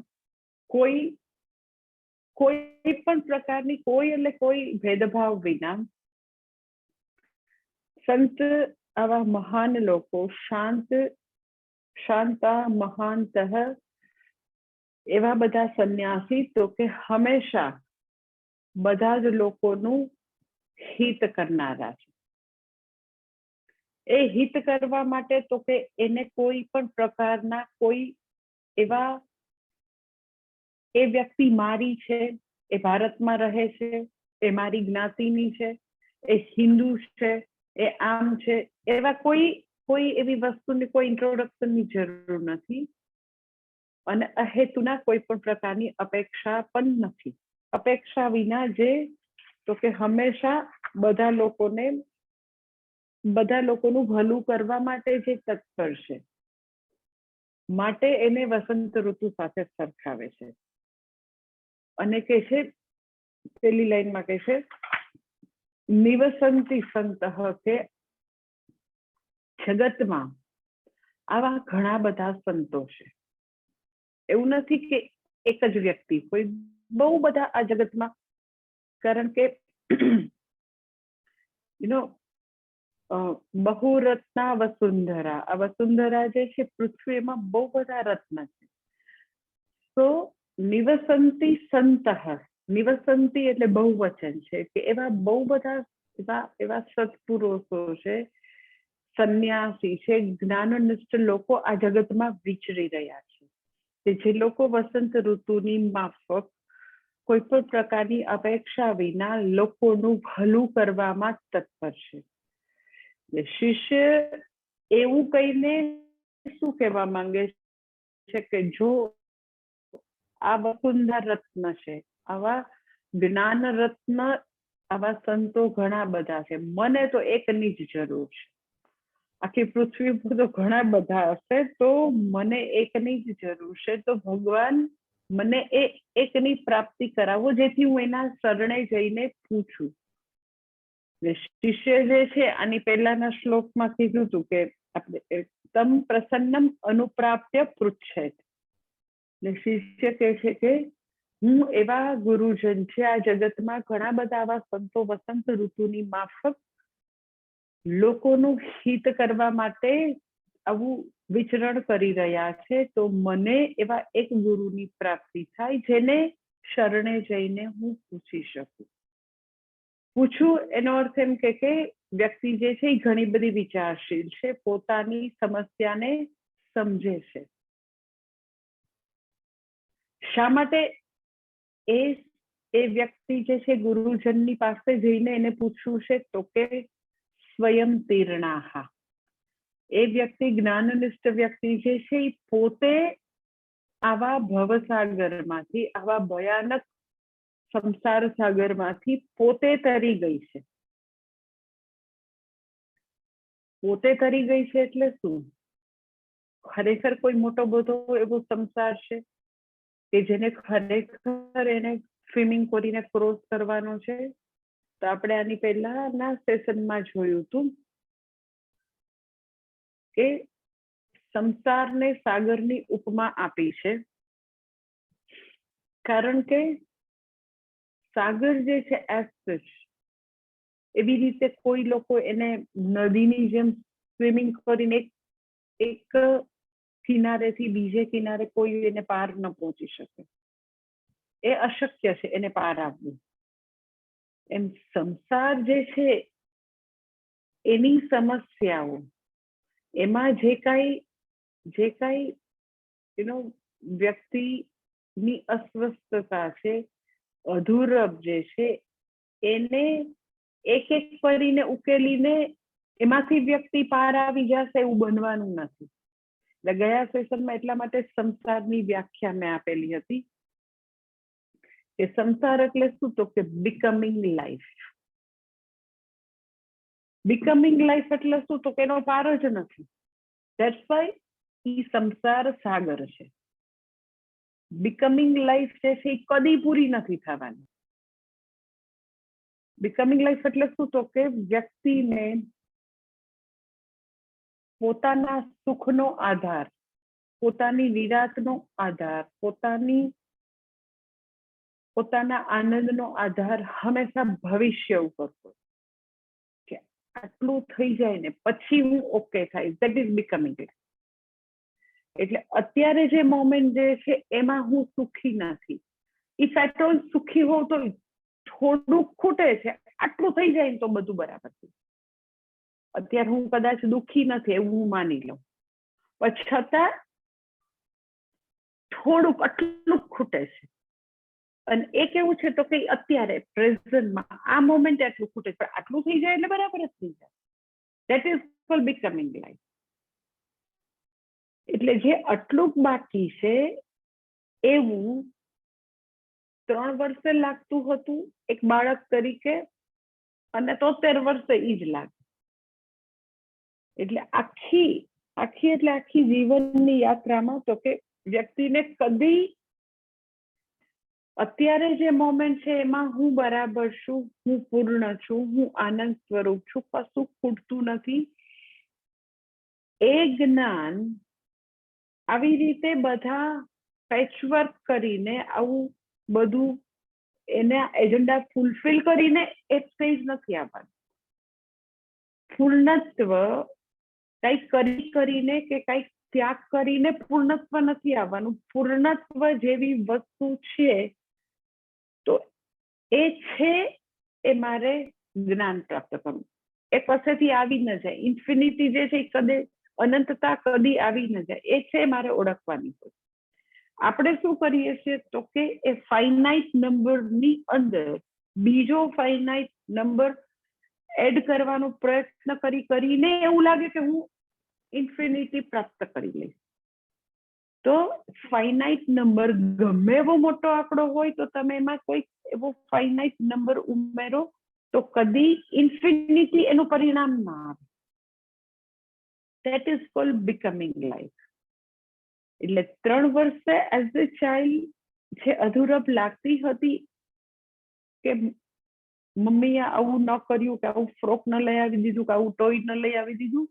Speaker 2: કોઈ પણ પ્રકારની કોઈ ભેદભાવ વિના, સંત આવા મહાન લોકો, શાંતા મહાનતઃ એવા બધા સંન્યાસી તો કે હંમેશા બધા જ લોકોનું હિત કરનારા છે. એ હિત કરવા માટે તો કે એને કોઈ પણ પ્રકારના કોઈ એવા, એ વ્યક્તિ મારી છે, એ ભારતમાં રહે છે, એ મારી જ્ઞાતિની છે, એ હિન્દુ છે, એ આમ છે, એવા કોઈ એવી વસ્તુની કોઈ ઇન્ટ્રોડક્શનની જરૂર નથી. અને અહેતુના કોઈ પણ પ્રકારની અપેક્ષા પણ નથી. અપેક્ષા વિના જે તો કે હંમેશા બધા લોકોનું ભલું કરવા માટે જે તત્પર છે, માટે એને વસંત ઋતુ સાથે સરખાવે છે. અને કે છે, પેલી લાઈનમાં કે છે, નિવસંતી સંતઃ, કે જગતમાં આવા ઘણા બધા સંતો છે. એવું નથી કે એક જ વ્યક્તિ, કોઈ બહુ બધા આ જગતમાં, કારણ કે બહુરત્ના વસુંધરા, આ વસુંધરા જે છે પૃથ્વીમાં બહુ બધા રત્ન છે. તો નિવસંતી સંતઃ, નિવસંતી એટલે બહુવચન છે, કે એવા બહુ બધા એવા સત્પુરુષો છે, સંન્યાસી છે, જ્ઞાનનિષ્ઠ લોકો આ જગતમાં વિચરી રહ્યા છે, કે જે લોકો વસંત ઋતુની માફક કોઈ પણ પ્રકારની અપેક્ષા વિના લોકોનું ભલું કરવામાં તત્પર છે. શિષ્ય એવું કહીને શું કહેવા માંગે છે કે જો આ વસુંધરા રત્ન છે, આવા જ્ઞાન રત્ન, આવા સંતો ઘણા બધા છે, મને તો એકની જ જરૂર છે. આખી પૃથ્વી પર તો ઘણા બધા હશે, તો મને એકની જ જરૂર છે. તો ભગવાન મને એ એકની પ્રાપ્તિ કરાવો, જેથી હું એના શરણે જઈને પૂછું. શિષ્ય જે છે, આની પહેલાના શ્લોકમાં કીધું હતું કે આપણે તમ પ્રસન્નમ અનુપ્રાપ્ય પૃચ્છેત. શિષ્ય કહે છે કે હું એવા ગુરુજન છે આ જગતમાં, ઘણા બધા આવા સંતો વસંત ઋતુની માફક લોકોનું હિત કરવા માટે આવું વિચરણ કરી રહ્યા છે, તો મને એવા એક ગુરુની પ્રાપ્તિ થાય, જેને શરણે જઈને હું પૂછી શકું. પૂછું એનો અર્થ એમ કે વ્યક્તિ જે છે એ ઘણી બધી વિચારશીલ છે, પોતાની સમસ્યાને સમજે છે. શા માટે એ વ્યક્તિ જે છે ગુરુજનની પાસે જઈને એને પૂછવું છે? તો કે સ્વયં તીર્ણાહા, એ વ્યક્તિ જ્ઞાનનિષ્ઠ વ્યક્તિ જે છે એ પોતે આવા ભવસાગરમાંથી, આવા ભયાનક સંસાર સાગરમાંથી પોતે તરી ગઈ છે. પોતે તરી ગઈ છે એટલે શું? ખરેખર કોઈ મોટો બધો એવો સંસાર છે કે જેને ખરેખર એને સ્વિમિંગ કરીને ક્રોસ કરવાનો છે? તો આપણે આની પહેલાના સેશનમાં જોયું હતું કે સંસારને સાગરની ઉપમા આપી છે, કારણ કે સાગર જે છે એવી રીતે કોઈ લોકો એને નદીની જેમ સ્વિમિંગ કરીને એક કિનારેથી બીજે કિનારે કોઈ એને પાર ન પહોંચી શકે. એ અશક્ય છે એને પાર આવવું. એમ સંસાર જે છે એની સમસ્યાઓ, એમાં જે કાંઈ વ્યક્તિની અસ્વસ્થતા છે, અધૂરપ જે છે, એને એક એક કરીને ઉકેલીને એમાંથી વ્યક્તિ પાર આવી જશે એવું બનવાનું નથી. એટલે ગયા સેશનમાં એટલા માટે સંસારની વ્યાખ્યા મેં આપેલી હતી કે સંસાર એટલે શું? તો કે બિકમિંગ લાઈફ. બિકમિંગ લાઈફ એટલે શું? તો કે એનો પાર જ નથી. ધેટ્સ વાય ઈ સંસાર સાગર છે. બિકમિંગ લાઈફ જે છે એ કદી પૂરી નથી થવાની. બિકમિંગ લાઈફ એટલે શું? તો કે વ્યક્તિને પોતાના સુખનો આધાર, પોતાની વિરાટનો આધાર, પોતાના આનંદનો આધાર હંમેશા ભવિષ્ય ઉપર હોય. કે આટલું થઈ જાય ને પછી હું ઓકે થાય. That is becoming life. એટલે અત્યારે જે મોમેન્ટ જે છે એમાં હું સુખી નથી. ઇફ એટ ઓલ સુખી હોઉં તો થોડુંક ખૂટે છે, આટલું થઈ જાય ને તો બધું બરાબર છે. અત્યારે હું કદાચ દુઃખી નથી એવું હું માની લઉં, પણ છતાં થોડુંક આટલું ખૂટે છે. અને એ કેવું છે? તો કે અત્યારે પ્રેઝન્ટમાં આ મોમેન્ટ આટલું ખૂટે છે, પણ આટલું થઈ જાય એટલે બરાબર જ થઈ જાય. That is called becoming life. એટલે જે આટલું બાકી છે એવું 3 વર્ષે લાગતું હતું એક બાળક તરીકે, અને 73 વર્ષે ઈ જ લાગે. એટલે આખી જીવનની યાત્રામાં તો કે વ્યક્તિને કદી અત્યારે જે મોમેન્ટ છે એમાં હું બરાબર છું, હું પૂર્ણ છું, હું આનંદ સ્વરૂપ છું, કશું ખૂટતું નથી, એ જ્ઞાન આવી રીતે બધા પેચવર્ક કરીને આવું બધું એના એજન્ડા ફૂલફિલ કરીને એક સ્ટેજ નથી આવવાનું. પૂર્ણત્વ કંઈક કરીને કે કંઈક ત્યાગ કરીને પૂર્ણત્વ નથી આવવાનું. પૂર્ણત્વ જેવી વસ્તુ છે તો એ છે એ મારે જ્ઞાન પ્રાપ્ત કરવું. એ કશેથી આવી ન જાય. ઇન્ફિનિટી જે છે એ કદે અનંતતા કદી આવી ન જાય. એ છે મારે ઓળખવાની હોય. આપણે શું કરીએ છીએ તો કે એ ફાઇનાઇટ નંબરની અંદર બીજો ફાઇનાઇટ નંબર એડ કરવાનો પ્રયત્ન કરીને એવું લાગે કે હું ઇન્ફિનિટી પ્રાપ્ત કરી લઈશ. તો ફાઇનાઇટ નંબર ગમે એવો મોટો આંકડો હોય તો તમે એમાં કોઈ એવો ફાઇનાઇટ નંબર ઉમેરો તો કદી ઇન્ફિનિટી એનું પરિણામ ના આવે. That is called becoming life. એટલે 3 વર્ષે એઝ અ ચાઇલ્ડ જે અધૂરપ લાગતી હતી કે મમ્મીએ આવું ન કર્યું, કે આવું ફ્રોક ન લઈ આવી દીધું, કે આવું ટોય ન લઈ આવી દીધું,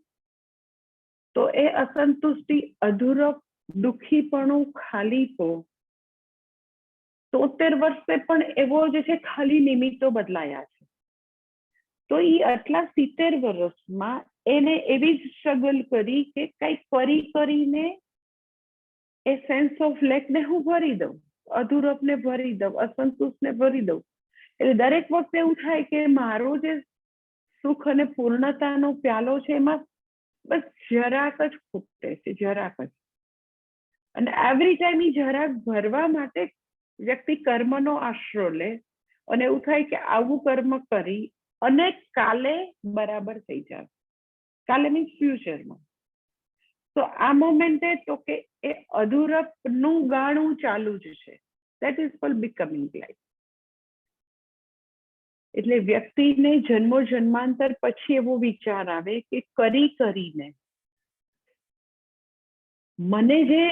Speaker 2: તો એ અસંતુષ્ટિ, અધૂરપ, દુઃખીપણું, ખાલીપો 73 વર્ષે પણ એવો જ છે. ખાલી નિમિત્તો બદલાયા છે. તો એ આટલા 70 વર્ષમાં એને એવી જ સ્ટ્રગલ કરી કે કંઈક કરીને એ સેન્સ ઓફ લેકને હું ભરી દઉં, અધૂરપને ભરી દઉં, અસંતુષ્ટને ભરી દઉં. એટલે દરેક વખતે એવું થાય કે મારો જે સુખ અને પૂર્ણતાનો પ્યાલો છે એમાં બસ જરાક જ ખૂટે છે, જરાક જ. અને એવરી ટાઈમ એ જરાક ભરવા માટે વ્યક્તિ કર્મનો આશરો લે અને એવું થાય કે આવું કર્મ કરી અને કાલે બરાબર થઈ જાય. કાલે મીન્સ ફ્યુચરમાં. તો આ મોમેન્ટે તો કે એ અધૂરપનું ગાણું ચાલુ જ છે. That is called becoming life. એટલે વ્યક્તિને જન્મો જન્માંતર પછી એવો વિચાર આવે કે કરીને મને જે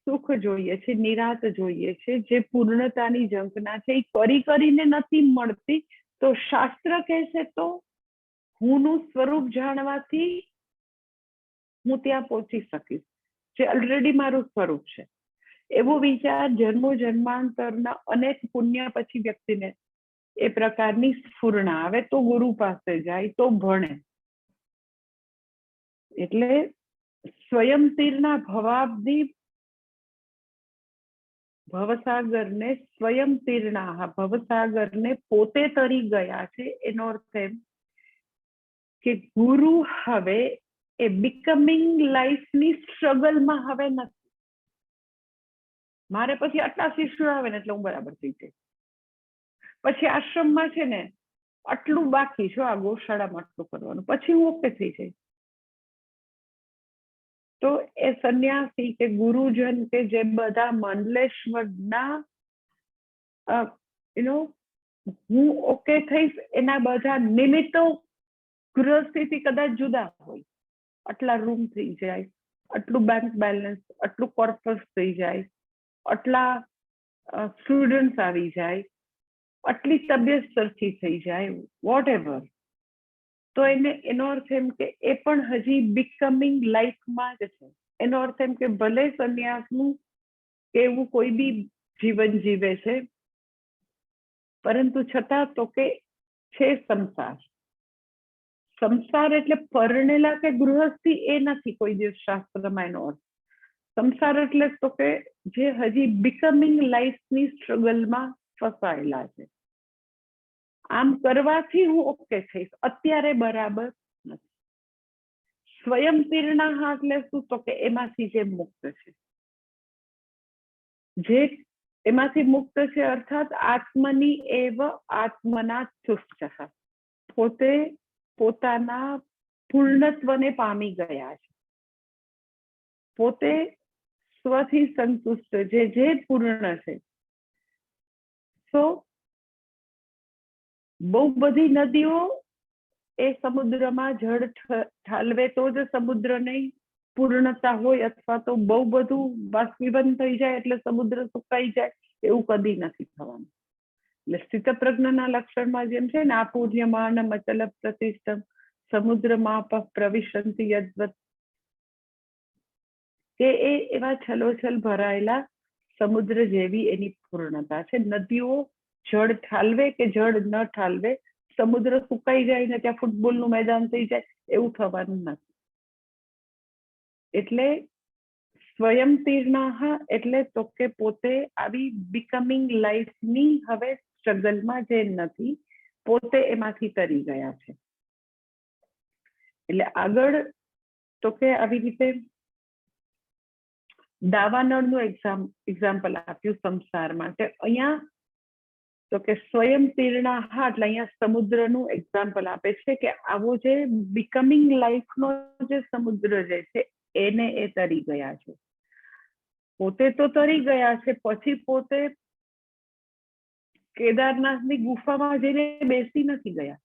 Speaker 2: સુખ જોઈએ છે, નિરાત જોઈએ છે, જે પૂર્ણતાની ઝંખના છે, એ કરીને નથી મળતી. તો શાસ્ત્ર કહેશે તો હુંનું સ્વરૂપ જાણવાથી હું ત્યાં પહોંચી શકીશ, જે ઓલરેડી મારું સ્વરૂપ છે. એવો વિચાર જન્મો જન્માંતરના અનેક પુણ્ય પછી વ્યક્તિને એ પ્રકારની સ્ફુરણા આવે તો ગુરુ પાસે જાય, તો ભણે. એટલે સ્વયં તીરના ભવાબ્ધિ ભવસાગરને સ્વયં તીરના ભવસાગરને પોતે તરી ગયા છે. એનો અર્થ એમ કે ગુરુ હવે એ બીકમિંગ લાઈફની સ્ટ્રગલમાં હવે નથી. મારે પછી આટલા શિષ્યો આવે ને એટલે હું બરાબર થઈ જાય. પછી આશ્રમમાં છે ને આટલું બાકી છે, આ ગૌશાળામાં આટલું કરવાનું, પછી હું ઓકે થઈ જાય. તો એ સંન્યાસી કે ગુરુજન કે જે બધા મંડલેશ્વરના હું ઓકે થઈશ એના બધા નિમિત્તો ગૃહસ્થિતિ કદાચ જુદા હોય. આટલા રૂમ થઈ જાય, આટલું બેંક બેલેન્સ, આટલું કોર્પસ થઈ જાય, આટલા સ્ટુડન્ટ્સ આવી જાય, આટલી તબિયત સરખી થઈ જાય, વોટ એવર. તો એનો અર્થ એમ કે એ પણ હજી બીકમિંગ લાઈફમાં જ છે. એનો અર્થ એમ કે ભલે સંન્યાસનું કે એવું કોઈ બી જીવન જીવે છે, પરંતુ છતાં તો કે છે સંસાર. સંસાર એટલે પરણેલા કે ગૃહસ્થી એ નથી કોઈ દિવસ શાસ્ત્રમાં એનો અર્થ. સંસાર એટલે તો કે જે હજી બીકમિંગ લાઈફની સ્ટ્રગલમાં ફસાયેલા છે. આમ કરવાથી હું ઓકે થઈશ, અત્યારે બરાબર નથી. સ્વયં તીર્ણા એટલે શું તો કે એમાંથી જે મુક્ત છે, જે એમાંથી મુક્ત છે, અર્થાત આત્મની એવ આત્મના તુષ્ટ, પોતે પોતાના પૂર્ણત્વને પામી ગયા છે. પોતે સ્વથી સંતુષ્ટ, જે પૂર્ણ છે તો બહુ બધી નદીઓ એ સમુદ્રમાં જળ ઠાલવે તો જ સમુદ્રની પૂર્ણતા હોય, અથવા તો બહુ બધું બાષ્પીભવન થઈ જાય એટલે સમુદ્ર સુકાઈ જાય, એવું કદી નથી થવાનું. એટલે સ્થિતપ્રજ્ઞના લક્ષણમાં જેમ છે ને, આપૂર્યમાન અચલ પ્રતિષ્ઠમ સમુદ્રમાં પ્રવિશંતિ યદ્વત, કે એ એવા છલોછલ ભરાયેલા સમુદ્ર જેવી એની પૂર્ણતા છે. નદીઓ જળ ઠાલવે કે જળ ન ઠાલવે, સમુદ્ર સુકાઈ જાય ને ત્યાં ફૂટબોલનું મેદાન થઈ જાય એવું થવાનું નથી. એટલે સ્વયં તીર્ણાહ એટલે તો કે પોતે આવી બિકમિંગ લાઈફની હવે સ્ટ્રગલમાં જે નથી, પોતે એમાંથી તરી ગયા છે. એટલે આગળ તો કે આવી રીતે દાવાનળનું એક્ઝામ્પલ આપ્યું સંસાર માટે. અહીંયા તો કે સ્વયં તીર્ણાહ એટલે અહીંયા સમુદ્રનું એક્ઝામ્પલ આપે છે કે આવો જે બિકમિંગ લાઈફનો જે સમુદ્ર જે છે એને એ તરી ગયા છે. પોતે તો તરી ગયા છે, પછી પોતે કેદારનાથની ગુફામાં જઈને બેસી નથી ગયા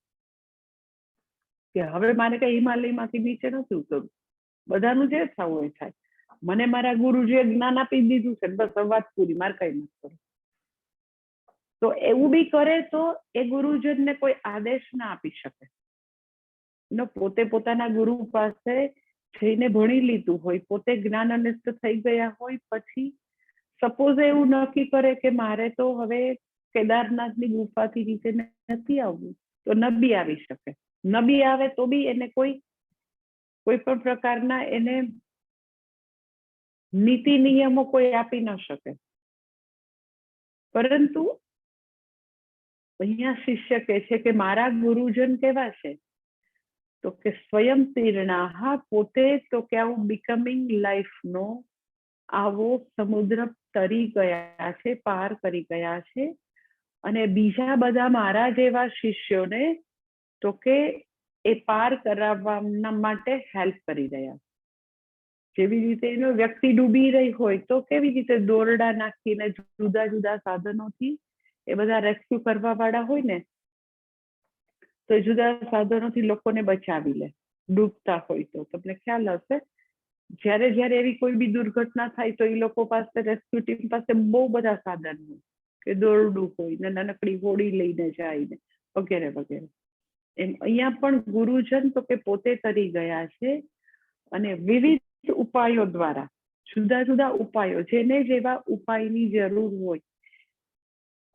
Speaker 2: કે હવે મારે કઈ હિમાલયમાંથી નીચે નથી ઉતરવું, બધાનું જે થવું એ થાય, મને મારા ગુરુજીએ જ્ઞાન આપી દીધું છે, બસ વાત પૂરી, મારે કઈ નથી કરવું. તો એવું બી કરે તો એ ગુરુજનને કોઈ આદેશ ના આપી શકે. પોતે પોતાના ગુરુ પાસે જઈને ભણી લીધું હોય, પોતે જ્ઞાનનિષ્ઠ થઈ ગયા હોય, પછી સપોઝ એવું નક્કી કરે કે મારે તો હવે કેદારનાથની ગુફાથી નીચે નથી આવવું, તો ન બી આવી શકે. ન બી આવે તો બી એને કોઈ પણ પ્રકારના એને નીતિ નિયમો કોઈ આપી ન શકે. પરંતુ અહીંયા શિષ્ય કહે છે કે મારા ગુરુજન કેવા છે, તો કે સ્વયં તીર્ણાહ, પોતે તો કે આવું બિકમિંગ લાઈફનો આવો સમુદ્ર તરી ગયા છે, પાર કરી ગયા છે, અને બીજા બધા મારા જેવા શિષ્યોને તો કે એ પાર કરાવવા માટે હેલ્પ કરી રહ્યા. જેવી રીતે એનો વ્યક્તિ ડૂબી રહી હોય તો કેવી રીતે દોરડા નાખીને જુદા જુદા સાધનોથી એ બધા રેસ્ક્યુ કરવા વાળા હોય ને, તો જુદા સાધનોથી લોકોને બચાવી લે ડૂબતા હોય. તો તમને ખ્યાલ હશે, જ્યારે જ્યારે એવી કોઈ બી દુર્ઘટના થાય તો એ લોકો પાસે, રેસ્ક્યુ ટીમ પાસે બહુ બધા સાધન હોય, કે દોરડું હોય ને નાનકડી હોડી લઈને જાય ને વગેરે વગેરે. એમ અહીંયા પણ ગુરુજન તો કે પોતે તરી ગયા છે, અને વિવિધ ઉપાયો દ્વારા, જુદા જુદા ઉપાયો, જેને જેવા ઉપાયની જરૂર હોય,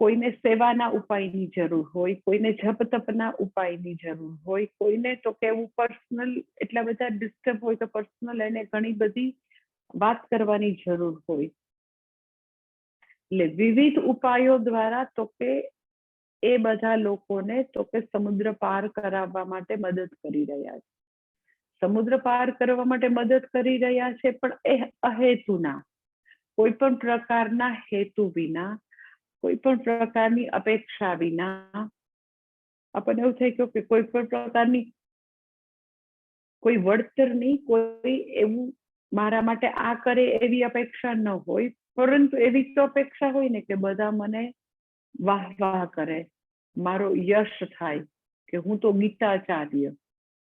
Speaker 2: કોઈને સેવાના ઉપાયની જરૂર હોય, કોઈને જપ તપના ઉપાયની જરૂર હોય, કોઈને તો કેવું પર્સનલ એટલા બધા ડિસ્ટર્બ હોય તો પર્સનલ એને ઘણી બધી વાત કરવાની જરૂર હોય. એટલે વિવિધ ઉપાયો દ્વારા તો કે એ બધા લોકોને તો કે સમુદ્ર પાર કરાવવા માટે મદદ કરી રહ્યા છે. સમુદ્ર પાર કરવા માટે મદદ કરી રહ્યા છે, પણ એ અહેતુના, કોઈ પણ પ્રકારના હેતુ વિના, કોઈ પણ પ્રકારની અપેક્ષા વિના. આપણને એવું થઈ ગયું કે કોઈ પણ પ્રકારની કોઈ વળતરની, કોઈ એવું મારા માટે આ કરે એવી અપેક્ષા ન હોય, પરંતુ એવી તો અપેક્ષા હોય ને કે બધા મને વાહ વાહ કરે, મારો યશ થાય, કે હું તો ગીતાચાર્ય,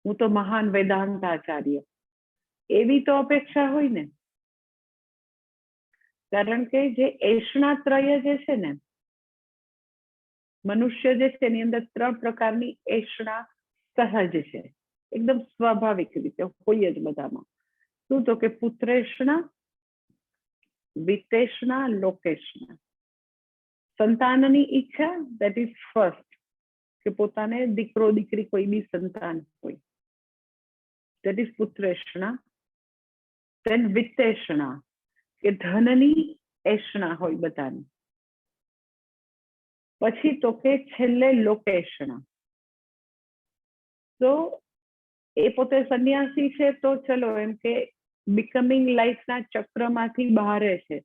Speaker 2: હું તો મહાન વેદાંતાચાર્ય, એવી તો અપેક્ષા હોય ને. કારણ કે જે એષણાત્રય જે છે ને, મનુષ્ય જે છે એની અંદર 3 પ્રકારની એષણા સહજ છે, એકદમ સ્વાભાવિક રીતે હોય જ બધામાં. શું? તો કે પુત્રેષણા, વિત્તેષણા, લોકેષણા. સંતાનની ઈચ્છા, દેટ ઇઝ ફર્સ્ટ, કે પોતાને દીકરો દીકરી કોઈ બી સંતાન હોય, દેટ ઇઝ પુત્રેષણા. ધેન વિત્તેષણા, કે ધનની એષણા હોય બધાની. પછી તો કે છેલ્લે લોકેષણા. તો એ પોતે સંન્યાસી છે તો ચલો એમ કે બિકમિંગ લાઈફના ચક્રમાંથી બહાર છે,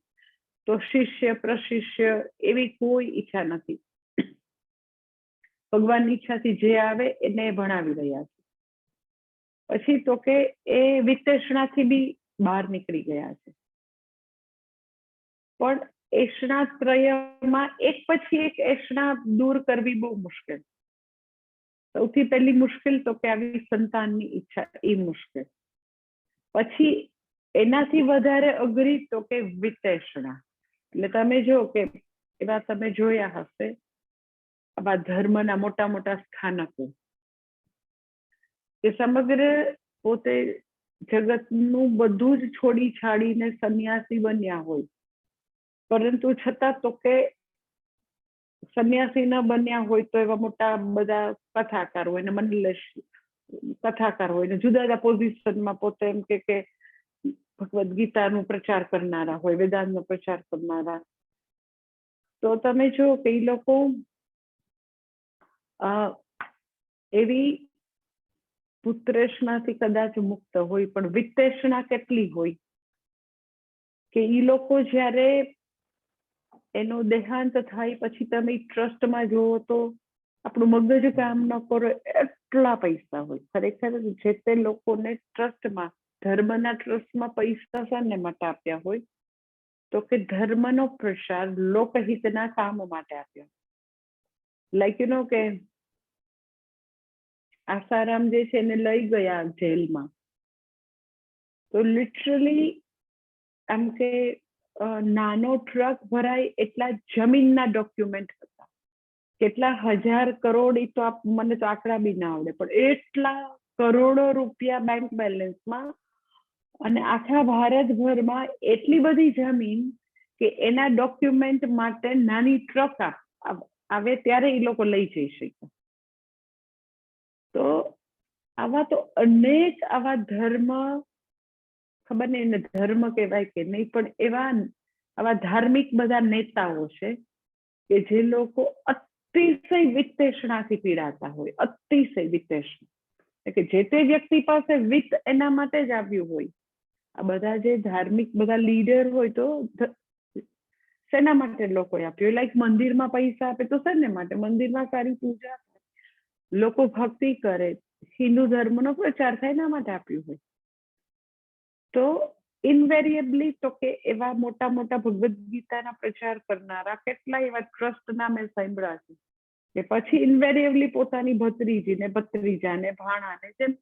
Speaker 2: તો શિષ્ય પ્રશિષ્ય એવી કોઈ ઈચ્છા નથી. ભગવાનની ઈચ્છાથી જે આવે એને ભણાવી રહ્યા છે. પછી તો કે એ વિત્તેષણાથી બી બહાર નીકળી ગયા છે. પણ એષણાત્રયમાં એક પછી એક એષણા દૂર કરવી બહુ મુશ્કેલ. સૌથી પહેલી મુશ્કેલ તો કે આવી સંતાનની ઈચ્છા, એ મુશ્કેલ. પછી એનાથી વધારે અઘરી તો કે વિતેષણા. એટલે તમે જો કે એવા તમે જોયા હશે આવા ધર્મના મોટા મોટા સ્થાનકો કે સમગ્ર પોતે જગતનું બધું જ છોડી છાડીને સંન્યાસી બન્યા હોય, પરંતુ છતાં તો કે સંન્યાસી ન બન્યા હોય તો એવા મોટા બધા કથાકાર હોય ને મંડલેશ કથાકાર હોય ને જુદા જુદા પોઝિશનમાં પોતે એમ કે ભગવદ્ ગીતાનો પ્રચાર કરનારા હોય, વેદાંતનો પ્રચાર કરનારા. તો તમે જો કે એ લોકો એવી પુત્રેષણાથી કદાચ મુક્ત હોય, પણ વિતેષણા કેટલી હોય કે એ લોકો જ્યારે એનો દેહાંત થાય પછી તમે ટ્રસ્ટમાં જુઓ તો આપણું મગજ કામ ન કરો એટલા પૈસા હોય. ખરેખર જે તે લોકોને ટ્રસ્ટમાં, ધર્મના ટ્રસ્ટમાં પૈસા શાને માટે આપ્યા હોય તો કે ધર્મનો પ્રસાર લોકહિતના કામ માટે આપ્યો. લાઈક યુ નો કે આસારામ જે છે એને લઈ ગયા જેલમાં, તો લિટરલી આમ કે નાનો ટ્રક ભરાય એટલા જમીનના ડોક્યુમેન્ટ હતા, કેટલા હજાર કરોડ, એ તો મને તો આંકડા બી ના આવડે, પણ એટલા કરોડો રૂપિયા બેંક બેલેન્સમાં અને આખા ભારતભરમાં એટલી બધી જમીન કે એના ડોક્યુમેન્ટ માટે નાની ટ્રક આવે ત્યારે એ લોકો લઈ જઈ શકે. તો આવા તો અનેક આવા ધર્મ, ખબર નહીં એને ધર્મ કહેવાય કે નહીં, પણ એવા આવા ધાર્મિક બધા નેતાઓ છે કે જે લોકો અતિશય વિતેષણાથી પીડાતા હોય, અતિશય વિતેષણા, કે જે તે વ્યક્તિ પાસે વિત્ત એના માટે જ આવ્યું હોય. આ બધા જે ધાર્મિક બધા લીડર હોય તો શેના માટે લોકોએ આપ્યું? લાઈક મંદિરમાં પૈસા આપે તો શેને માટે? મંદિરમાં સારી પૂજા થાય, લોકો ભક્તિ કરે, હિન્દુ ધર્મનો પ્રચાર થાય, એના માટે આપ્યું હોય. તો ઇનવેરિયેબલી તો કે એવા મોટા મોટા ભગવદ્ ગીતાના પ્રચાર કરનારા કેટલા એવા ટ્રસ્ટના મેં સાંભળ્યા છે કે પછી ઇનવેરિયેબલી પોતાની ભત્રીજીને, ભત્રીજાને, ભાણાને, જેમ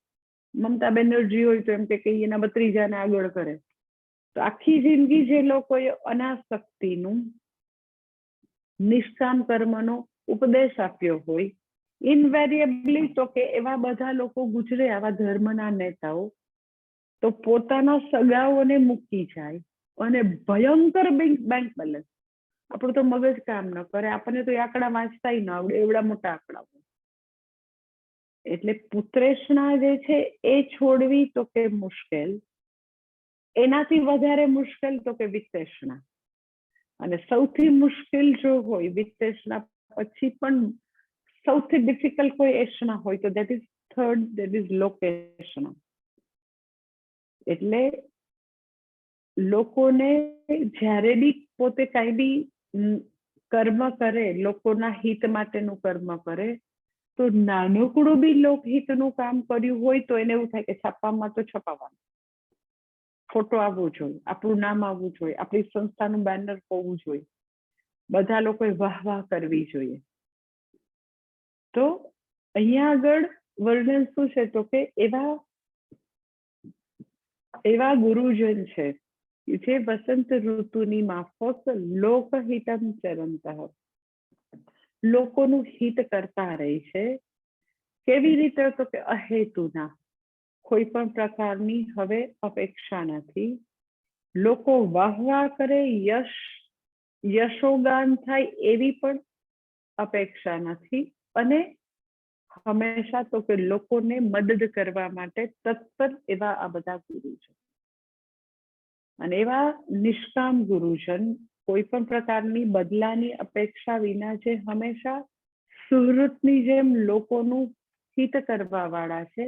Speaker 2: મમતા બેનર્જી હોય તો એમ કે એના ભત્રીજાને આગળ કરે. તો આખી જિંદગી જે લોકોએ અનાસક્તિનું, નિષ્કામ કર્મનો ઉપદેશ આપ્યો હોય, ઇનવેરિયેબલી તો કે એવા બધા લોકો ગુજરે, આવા ધર્મના નેતાઓ, તો પોતાના સગાઓને મૂકી જાય અને ભયંકર બેંક બેલેન્સ. આપણું તો મગજ કામ ન કરે, આપણને તો આંકડા વાંચતા ન આવડે, એવડા મોટા આંકડા. એટલે પુત્રેષણા જે છે એ છોડવી તો કે મુશ્કેલ, એનાથી વધારે મુશ્કેલ તો કે વિતેષણા. અને સૌથી મુશ્કેલ જો હોય વિતેષણા પછી પણ સૌથી ડિફિકલ્ટ કોઈ એષણા હોય તો that is third, that is લોકેષણા. એટલે લોકોને જ્યારે બી પોતે કાંઈ બી કર્મ કરે, લોકોના હિત માટેનું કર્મ કરે, તો નાનકડું બી લોકહિતનું કામ કર્યું હોય તો એને એવું થાય કે છાપામાં તો છપાવવાનું, ફોટો આવવો જોઈએ, આપણું નામ આવવું જોઈએ, આપણી સંસ્થાનું બેનર હોવું જોઈએ, બધા લોકોએ વાહ વાહ કરવી જોઈએ. તો અહીંયા આગળ વર્ણન શું છે તો કે એવા ગુરુજન છે જે વસંત ઋતુની માફક લોકહિતમ ચરંતઃ, લોકોનું હિત કરતા રહે છે. કેવી રીતે તો કે અહેતુના, કોઈ પણ પ્રકારની હવે અપેક્ષા નથી. લોકો વાહવા કરે, યશોગાન થાય એવી પણ અપેક્ષા નથી. અને હંમેશા તો કે લોકોને મદદ કરવા માટે તત્પર એવા આ બધા ગુરુ છે. અને એવા નિષ્કામ ગુરુજન, કોઈ પણ પ્રકારની બદલાની અપેક્ષા વિના જે હંમેશા સુહૃતની જેમ લોકોનું હિત કરવા વાળા છે,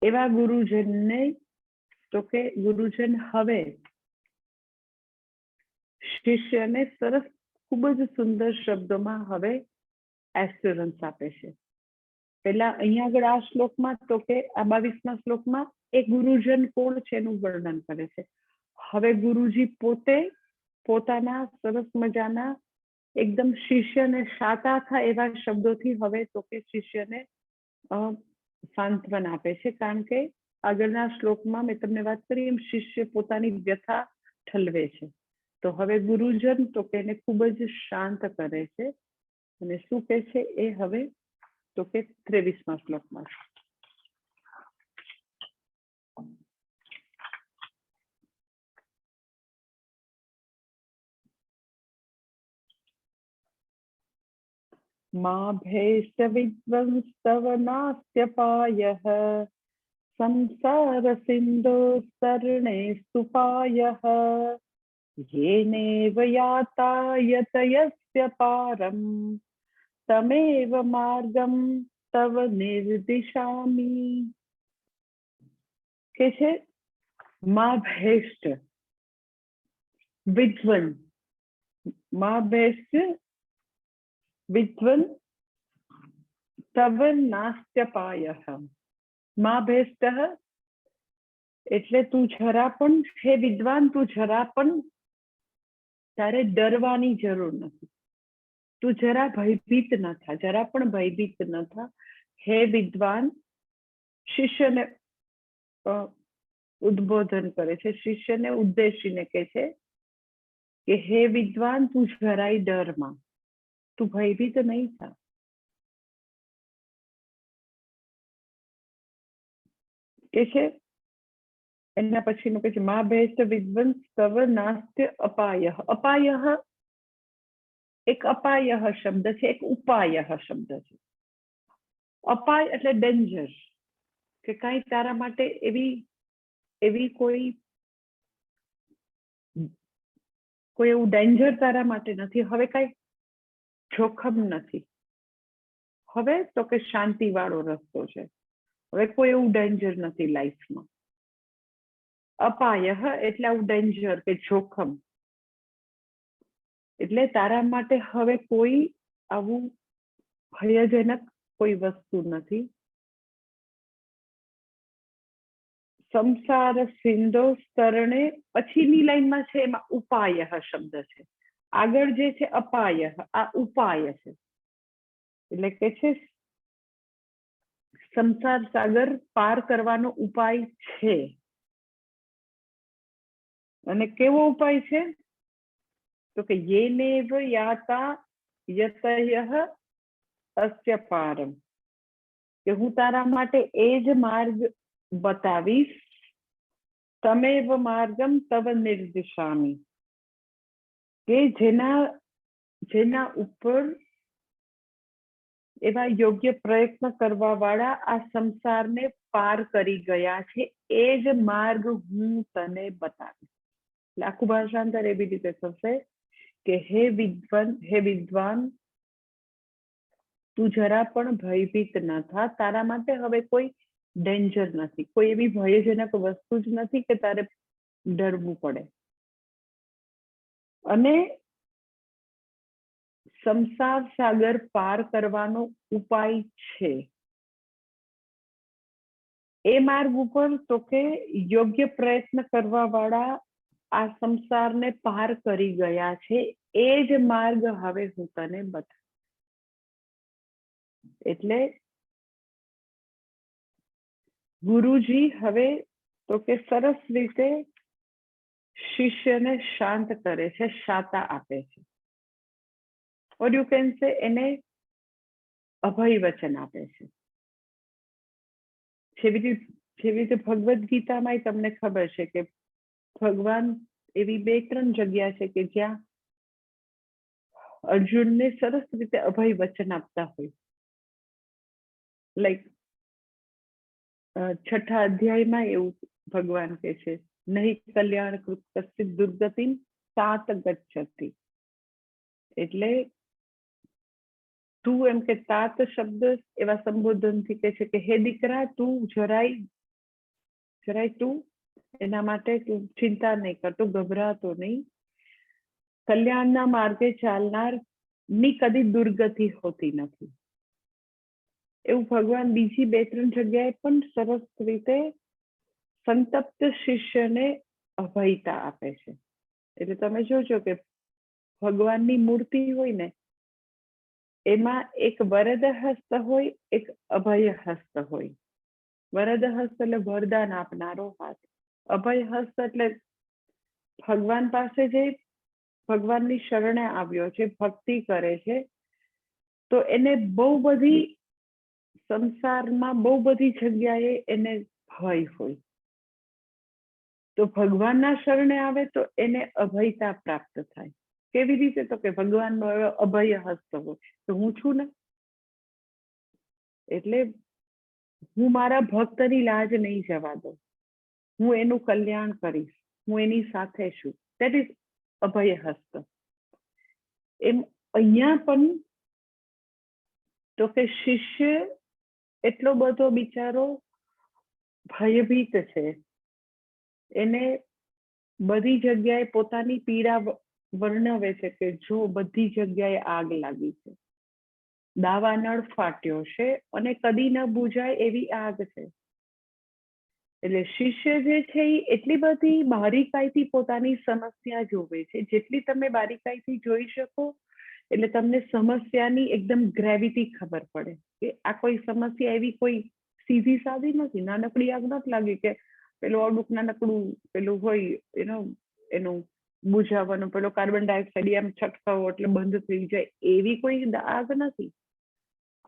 Speaker 2: એવા ગુરુજનને તો કે ગુરુજન હવે શિષ્યને સરસ, ખૂબ જ સુંદર શબ્દોમાં હવે એસ્યોરન્સ આપે છે. પેલા અહીંયા આગળ આ શ્લોકમાં તો કે આ 22મા શ્લોકમાં એ ગુરુજન કોણ છે એનું વર્ણન કરે છે. હવે ગુરુજી પોતે પોતાના સરસ મજાના એકદમ શિષ્યને શાતા થાય એવા શબ્દોથી હવે તો કે શિષ્યને સાંત્વન આપે છે, કારણ કે આગળના શ્લોકમાં મેં તમને વાત કરી એમ શિષ્ય પોતાની વ્યથા ઠલવે છે. તો હવે ગુરુજન તો કે એને ખૂબ જ શાંત કરે છે અને શું કહે છે એ હવે તો કે 23મા શ્લોકમાં છે. मा भैष्ट विद्वंस्तव नास्त्यपायः संसार सिंधो तरणे सुपायः येनेव याता यतयस्य पारं तमेव मार्गं तव निर्दिशामि. કે છે મા ભેષ્ટ વિદ્વન, મા ભેષ્ટ વિદ્વન તવ નાસ્ત્યપાયઃ. મા ભેષ્ટ એટલે તું જરા પણ, હે વિદ્વાન તું જરા પણ તારે ડરવાની જરૂર નથી, તું જરા ભયભીત ન થા, જરા પણ ભયભીત ન થા. હે વિદ્વાન શિષ્યને ઉદ્બોધન કરે છે, શિષ્યને ઉદ્દેશીને કહે છે કે હે વિદ્વાન તું જરાય ડરમાં, તું ભયભીત નહીં થા. કે છે એના પછીનું કે છે મા ભેષ્ટ વિદ્વંસ તવ નાસ્ત્ય અપાયઃ. અપાયઃ એક અપાયઃ શબ્દ છે, એક ઉપાયઃ શબ્દ છે. અપાય એટલે ડેન્જર, કે કાંઈ તારા માટે એવી કોઈ એવું ડેન્જર તારા માટે નથી, હવે કાંઈ જોખમ નથી. હવે તો કે શાંતિ વાળો રસ્તો છે, હવે કોઈ એવું ડેન્જર નથી લાઈફમાં. અપાયઃ એટલે આવું ડેન્જર કે જોખમ, એટલે તારા માટે હવે કોઈ આવું ભયજનક કોઈ વસ્તુ નથી. સંસાર સિંધો તરણે, પછીની લાઈનમાં છે એમાં ઉપાયઃ શબ્દ છે, આગળ જે છે અપાયઃ, આ ઉપાય છે. એટલે કે છે સંસાર સાગર પાર કરવાનો ઉપાય છે. અને કેવો ઉપાય છે? તો કે યેનેવ યાતા યતયઃ અસ્ય પારમ, કે હું તારા માટે એ જ માર્ગ બતાવીશ. તમેવ માર્ગમ તવ નિર્દિશામિ, કે જેના ઉપર એવા યોગ્ય પ્રયત્ન કરવા વાળા આ સંસારને પાર કરી ગયા છે, એ જ માર્ગ હું તને બતાવીશ. આખું ભાષાંતર એવી રીતે થશે કે હે વિદ્વાન તું જરા પણ ભયભીત ન થા, તારા માટે હવે કોઈ ડેન્જર નથી, કોઈ એવી ભયજનક વસ્તુ જ નથી કે તારે ડરવું પડે. અને સંસાર સાગર પાર કરવાનો ઉપાય છે. એ માર્ગ ઉપર તો કે યોગ્ય પ્રયત્ન કરવા વાળા આ સંસારને પાર કરી ગયા છે, એ જ માર્ગ હવે હું તને બતાવું. એટલે ગુરુજી હવે તો કે સરસ રીતે શિષ્યને શાંત કરે છે, શાતા આપે છે. ઓર યુ કેન સે એને અભય વચન આપે છે. જેવી રીતે ભગવદ્ ગીતામાં તમને ખબર છે કે ભગવાન એવી 2-3 જગ્યા છે કે જ્યાં અર્જુનને સરસ રીતે અભય વચન આપતા હોય. લાઈક 6થા અધ્યાયમાં એવું ભગવાન કહે છે, નહીં કલ્યાણ કૃત કશ્ચિત દુર્ગતિમ સાત ગચ્છતિ. એટલે તું એમ કે તાત શબ્દ એવા સંબોધનથી કહે છે કે હે દીકરા તું જરાય તું એના માટે તું ચિંતા નહીં કરતો, ગભરાતો નહીં. કલ્યાણના માર્ગે ચાલનાર ની કદી દુર્ગતિ હોતી નથી. એવું ભગવાન બીજી 2-3 જગ્યાએ પણ સરસ રીતે સંતપ્ત શિષ્યને અભયતા આપે છે. એટલે તમે જોજો કે ભગવાનની મૂર્તિ હોય ને એમાં એક વરદ હસ્ત હોય, એક અભય હસ્ત હોય. વરદ હસ્ત એટલે વરદાન આપનારો હાથ, અભય હસ્ત એટલે ભગવાન પાસે જે ભગવાનની શરણે આવ્યો છે, ભક્તિ કરે છે, તો એને બહુ બધી સંસારમાં બહુ બધી જગ્યાએ એને ભય હોય. તો ભગવાનના શરણે આવે તો એને અભયતા પ્રાપ્ત થાય. કેવી રીતે? તો કે ભગવાનનો અભય હસ્ત હોય. તો હું છું ને, એટલે હું મારા ભક્તની લાજ નહીં જવા દઉં, હું એનું કલ્યાણ કરીશ, હું એની સાથે છું. દેટ ઇઝ અભય હસ્ત. એમ અહીંયા પણ તો કે શિષ્ય એટલો બધો બિચારો ભયભીત છે, એને બધી જગ્યાએ પોતાની પીડા વર્ણવે છે કે જો બધી જગ્યાએ આગ લાગી છે, દાવાનળ ફાટ્યો છે અને કદી ન બુજાય એવી આગ છે. એટલે શિષ્ય જે છે એ એટલી બધી બારીકાઈથી પોતાની સમસ્યા જોવે છે, જેટલી તમે બારીકાઈથી જોઈ શકો એટલે તમને સમસ્યાની એકદમ ગ્રેવિટી ખબર પડે કે આ કોઈ સમસ્યા એવી કોઈ સીધી સાદી નથી. નાનકડી આગ નથી લાગી કે પેલું અડુક નાનકડું પેલું હોય એનું બુઝાવવાનું, પેલો કાર્બન ડાયોક્સાઇડ આમ છટકાવો એટલે બંધ થઈ જાય, એવી કોઈ આગ નથી.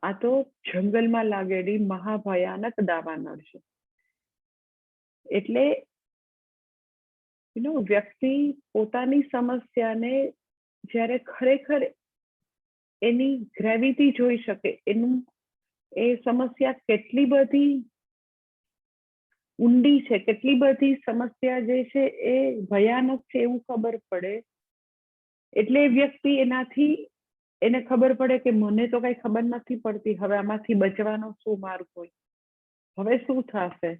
Speaker 2: આ તો જંગલમાં લાગેલી મહાભયાનક દાવાનળ છે. એટલે વ્યક્તિ પોતાની સમસ્યાને જ્યારે ખરેખર એની ગ્રેવિટી જોઈ શકે, એ સમસ્યા કેટલી બધી ઊંડી છે, કેટલી બધી સમસ્યા જે છે એ ભયાનક છે એવું ખબર પડે, એટલે વ્યક્તિ એને ખબર પડે કે મને તો કઈ ખબર નથી પડતી, હવે આમાંથી બચવાનો શું માર્ગ હોય, હવે શું થશે,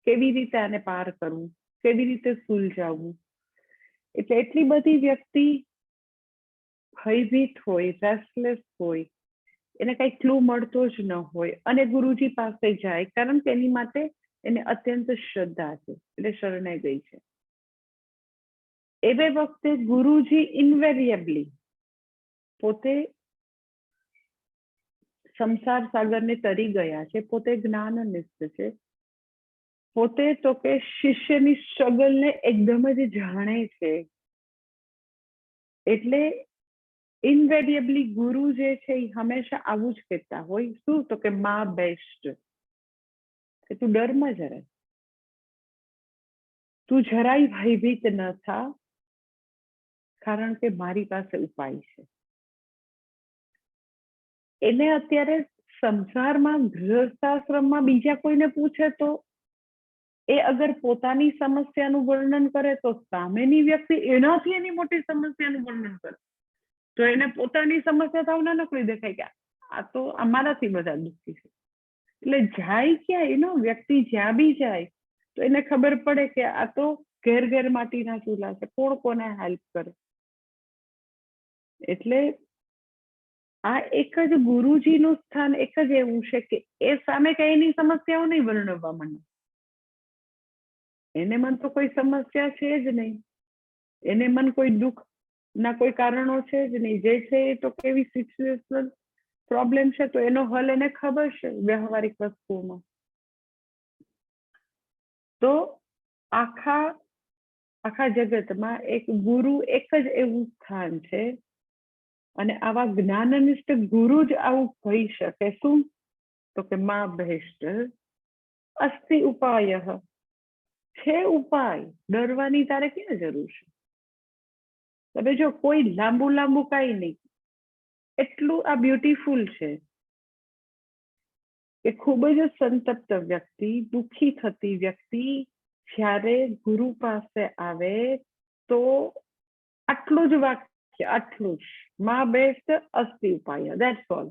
Speaker 2: કેવી રીતે આને પાર કરવું, કેવી રીતે સુલઝાવવું. એટલે એટલી બધી વ્યક્તિ ભયભીત હોય, રેસ્ટલેસ હોય, એને કઈ ક્લુ મળતો જ ન હોય અને ગુરુજી પાસે જાય, કારણ કે એની માટે એને અત્યંત શ્રદ્ધા છે, એટલે શરણે ગઈ છે. એવે વખતે ગુરુજી ઇન્વેરિયેબલી પોતે સંસાર સાગરને તરી ગયા છે, પોતે જ્ઞાનનિષ્ઠ છે, પોતે તો કે શિષ્યની સ્ટ્રગલને એકદમ જ જાણે છે. એટલે ઇન્વેરિયેબલી ગુરુ જે છે એ હંમેશા આવું જ કહેતા હોય. શું? તો કે માં બેસ્ટ, કે તું ડરમાં જરાય, તું જરાય ભયભીત ન થા, કારણ કે મારી પાસે ઉપાય છે. એને અત્યારે સંસારમાં ગૃહસ્થાશ્રમમાં બીજા કોઈને પૂછે તો એ અગર પોતાની સમસ્યાનું વર્ણન કરે તો સામેની વ્યક્તિ એનાથી એની મોટી સમસ્યાનું વર્ણન કરે, તો એને પોતાની સમસ્યા તો નાનકડી દેખાય કે આ તો અમારાથી બધા દુઃખી છે. એટલે જાય ક્યાં વ્યક્તિ જ્યાં બી જાય તો એને ખબર પડે કે આ તો ઘેર ઘેર માટીના ચૂલા છે, કોણ કોને હેલ્પ કરે. એટલે આ એક જ ગુરુજીનું સ્થાન એક જ એવું છે કે એ સામે કઈ એની સમસ્યાઓ નહીં વર્ણવવા માંડે. એને મન તો કોઈ સમસ્યા છે જ નહીં, એને મન કોઈ દુઃખ ના કોઈ કારણો છે જ નહીં, જે છે એ તો કેવી સિચ્યુએશનલ પ્રોબ્લેમ છે તો એનો હલ એને ખબર છે વ્યવહારિક વસ્તુઓમાં. તો આખા જગતમાં એક ગુરુ એક જ એવું સ્થાન છે અને આવા જ્ઞાનનિષ્ઠ ગુરુ જ આવું કહી શકે. શું? તો કે માં બેસ્ટ અસ્તિ ઉપાય, છે ઉપાય, ડરવાની તારે ક્યાં જરૂર છે. તમે જો કોઈ લાંબુ કઈ નહીં, એટલું આ બ્યુટીફુલ છે કે ખૂબ જ સંતપ્ત વ્યક્તિ, દુઃખી થતી વ્યક્તિ જ્યારે ગુરુ પાસે આવે તો આટલું જ વાક્ય, આટલું જ, માં બેસ્ટ અસ્તિ ઉપાય, ધેટ્સ ઓલ.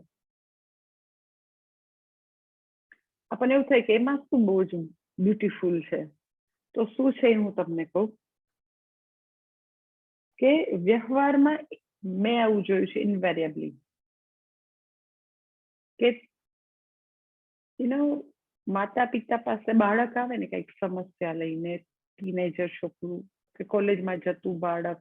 Speaker 2: આપણને એવું થાય કે એમાં શું બહુ જ બ્યુટીફુલ છે. તો શું છે હું તમને કહું કે વ્યવહારમાં મેં આવું જોયું છે ઇન્વેરિયેબલી કે માતા પિતા પાસે બાળક આવે ને કઈક સમસ્યા લઈને, ટીનેજર છોકરું કે કોલેજમાં જતું બાળક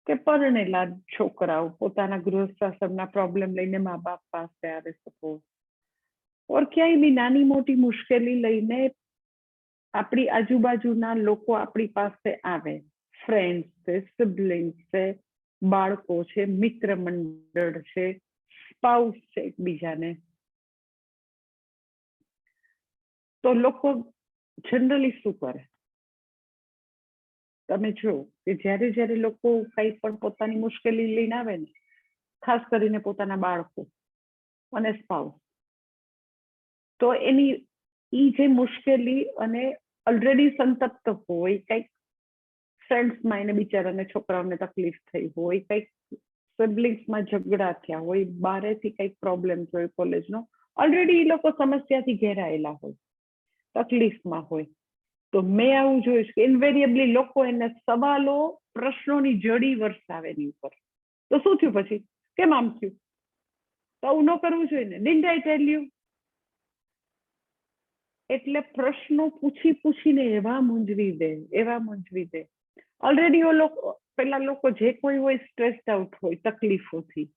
Speaker 2: કે પરણેલા છોકરાઓ પોતાના ગૃહસ્થાશ્રમના પ્રોબ્લેમ લઈને મા બાપ પાસે આવે સપોઝ, ઓર ક્યાંય બી નાની મોટી મુશ્કેલી લઈને આપણી આજુબાજુના લોકો આપણી પાસે આવે, ફ્રેન્ડ્સ છે, સિબલિંગ્સ છે, બાળકો છે, મિત્ર મંડળ છે, સ્પાઉસ છે એકબીજાને, તો લોકો જનરલી શું કરે? તમે જો કે જ્યારે જ્યારે લોકો કંઈ પણ પોતાની મુશ્કેલી લઈને આવે ને, ખાસ કરીને પોતાના બાળકો અને સ્પાઉસ, તો એની ઈ જે મુશ્કેલી અને ઓલરેડી સંતપ્ત હોય, કંઈક ફ્રેન્ડ્સમાં એને બિચારાને છોકરાઓને તકલીફ થઈ હોય, કંઈક સિબલિંગ્સમાં ઝઘડા થયા હોય, બારેથી કંઈક પ્રોબ્લેમ હોય કોલેજનો, ઓલરેડી એ લોકો સમસ્યાથી ઘેરાયેલા હોય, તકલીફમાં હોય, તો મેં આવું જોયું કે ઇન્વેરિયેબલી લોકો એને સવાલો, પ્રશ્નોની જડી વરસાવે એની ઉપર. તો શું થયું પછી? કેમ આમ થયું? તો આવું ન કરવું જોઈએ ને. Didn't I tell you? એટલે પ્રશ્નો પૂછીને એવા મૂંઝવી દે. ઓલરેડી પેલા લોકો જે કોઈ હોય સ્ટ્રેસ્ડ આઉટ હોય તકલીફોથી,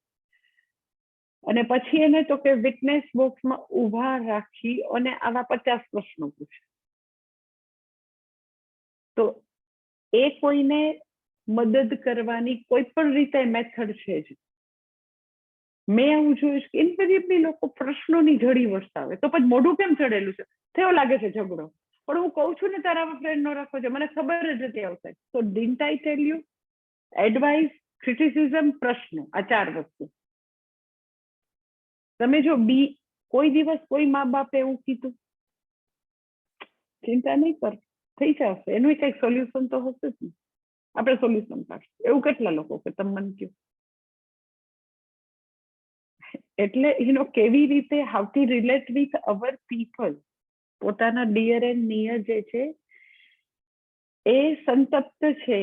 Speaker 2: અને પછી એને તો કે વિટનેસ બોક્સમાં ઉભા રાખી અને આવા 50 પ્રશ્નો પૂછે, તો એ કોઈને મદદ કરવાની કોઈ પણ રીતે મેથડ છે જ. મેં આવું જોયું કે ઇન્વેરિયેબલી લોકો પ્રશ્નોની જડી વરસાવે. તો પછી મોઢું કેમ ચડેલું છે? થયો લાગે છે ઝઘડો, પણ હું કહું છું ને તારા ફ્રેન્ડ નો રાખવો છે, મને ખબર જ નથી આવશે. તો didn't I tell you? Advice, criticism, પ્રશ્નો, આ 4 વસ્તુ. તમે જો કોઈ દિવસ કોઈ મા બાપે એવું કીધું, ચિંતા નહીં કર, થઈ જશે, એનું કંઈક સોલ્યુશન તો હશે જ ને, આપણે સોલ્યુશન કાઢશું. એવું કેટલા લોકો કે તમે મને કહો. એટલે કેવી રીતે how to relate with our people, પોતાના ડિયર એન્ડ નિયર જે છે એ સંતપ્ત છે,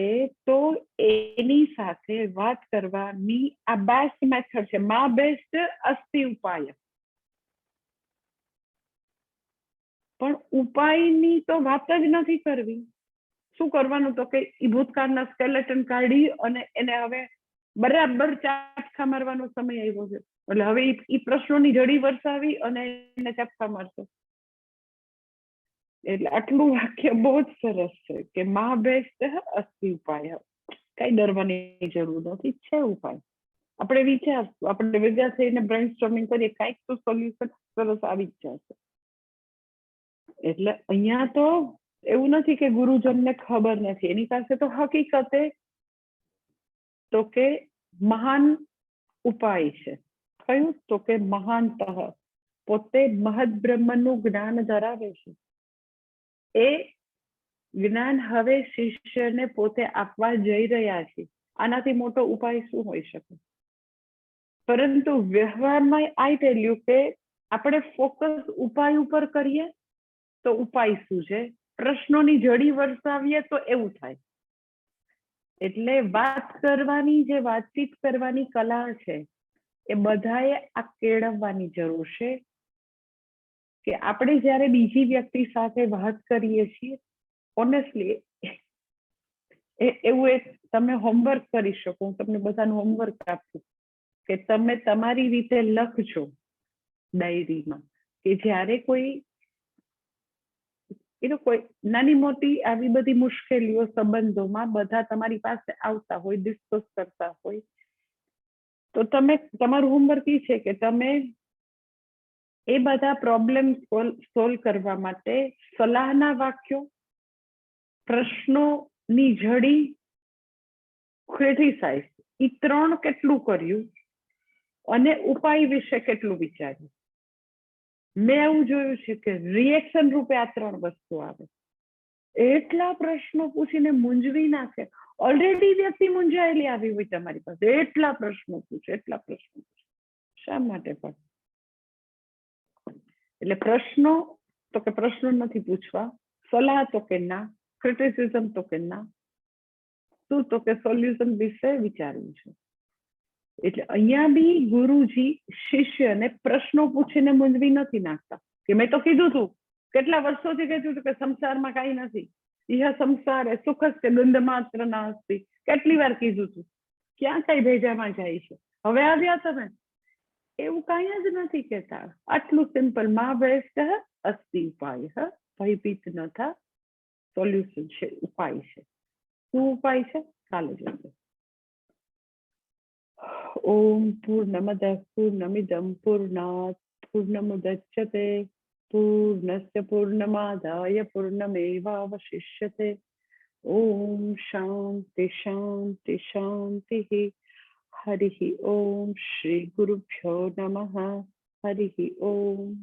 Speaker 2: તો એની સાથે વાત કરવાની આ બેસ્ટ મેથડ છે. મા બેસ્ટ અસ્તિ ઉપાય. પણ ઉપાયની તો વાત જ નથી કરવી. શું કરવાનું? તો કે ભૂતકાળના સ્કેલેટન કાઢી અને એને હવે બરાબર ચાપખા મારવાનો સમય આવ્યો છે. એટલે હવે એ પ્રશ્નોની જડી વરસાવી અને એને ચાપખા મારશે. એટલે આટલું વાક્ય બહુ જ સરસ છે કે મા બેસ્ટ અસ્તિ ઉપાય. કઈ ડરવાની જરૂર નથી, છે ઉપાય. આપણે વિચારશું, આપણે ભેગા થઈને બ્રેઇનસ્ટોર્મિંગ કરીએ, કાંઈક તો સોલ્યુશન સરસ આવી જ જશે. એટલે અહીંયા તો એવું નથી કે ગુરુજનને ખબર નથી, એની પાસે તો હકીકતે તો કે મહાન ઉપાય છે. કયું? તો કે મહાનતઃ, પોતે મહદ બ્રહ્મનું જ્ઞાન ધરાવે છે. એ જ્ઞાન હવે શિષ્યને પોતે આપવા જઈ રહ્યા છે. આનાથી મોટો ઉપાય શું હોઈ શકે? પરંતુ વ્યવહારમાં આઈ ટેલ યુ કે આપણે ફોકસ ઉપાય ઉપર કરીએ તો ઉપાય શું છે, પ્રશ્નોની જડી વરસાવીએ તો એવું થાય. એટલે વાત કરવાની, જે વાતચીત કરવાની કલા છે, એ બધાએ આ કેળવવાની જરૂર છે. કે આપણે જ્યારે બીજી વ્યક્તિ સાથે વાત કરીએ છીએ, ઓનેસ્ટલી એવું એક તમે હોમવર્ક કરી શકો. હું તમને બધાનું હોમવર્ક આપું કે તમે તમારી રીતે લખજો ડાયરીમાં કે જ્યારે કોઈ નાની મોટી આવી બધી મુશ્કેલીઓ સંબંધોમાં બધા તમારી પાસે આવતા હોય, ડિસ્કસ કરતા હોય, તો તમે તમારું હોમવર્ક એ છે કે તમે એ બધા પ્રોબ્લેમ સોલ્વ કરવા માટે સલાહના વાક્યો, પ્રશ્નોની જડી, ક્રિટિસાઇઝ, એ 3 કેટલું કર્યું અને ઉપાય વિશે કેટલું વિચાર્યું. મેં એવું જોયું છે કે રિએક્શન રૂપે આ 3 વસ્તુ આવે. એટલા પ્રશ્નો પૂછીને મૂંઝવી નાખે. ઓલરેડી વ્યક્તિ મૂંઝાયેલી આવી હોય તમારી પાસે, એટલા પ્રશ્નો પૂછે. શા માટે? પણ એટલે પ્રશ્નો તો કે પ્રશ્નો નથી પૂછવા, સલાહ તો કે ના, ક્રિટિસિઝમ તો કે ના, શું તો કે સોલ્યુશન વિશે વિચારવું છે. એટલે અહીંયા બી ગુરુજી શિષ્યને પ્રશ્નો પૂછીને મૂંઝવી નથી નાખતા. કે મેં તો કીધું હતું, કેટલા વર્ષોથી કીધું હતું કે સંસારમાં કાંઈ નથી, ઇહ સંસાર સુખ છે ગંધ માત્ર નાસ્તિ. કેટલી વાર કીધું હતું, ક્યાં કઈ ભેજામાં જાય છે, હવે આવ્યા તમે, એવું કાંઈ જ નથી કહેતા. આટલું સિમ્પલ. માં ભયસ્તઃ અસ્તિ ઉપાય, ભયભીત ન થા, સોલ્યુશન છે, ઉપાય છે. શું ઉપાય છે કાલે જોઈએ. ઓમ પૂર્ણમદ પૂર્ણમિદમ પૂર્ણાત પૂર્ણમુદચ્યતે પૂર્ણસ્ય પૂર્ણમાદાય પૂર્ણમેવાવશિષ્યતે. ઓમ શાંતિ શાંતિ શાંતિ. હરિ ઓમ. શ્રી ગુરુભ્યો નમઃ. હરિ ઓમ.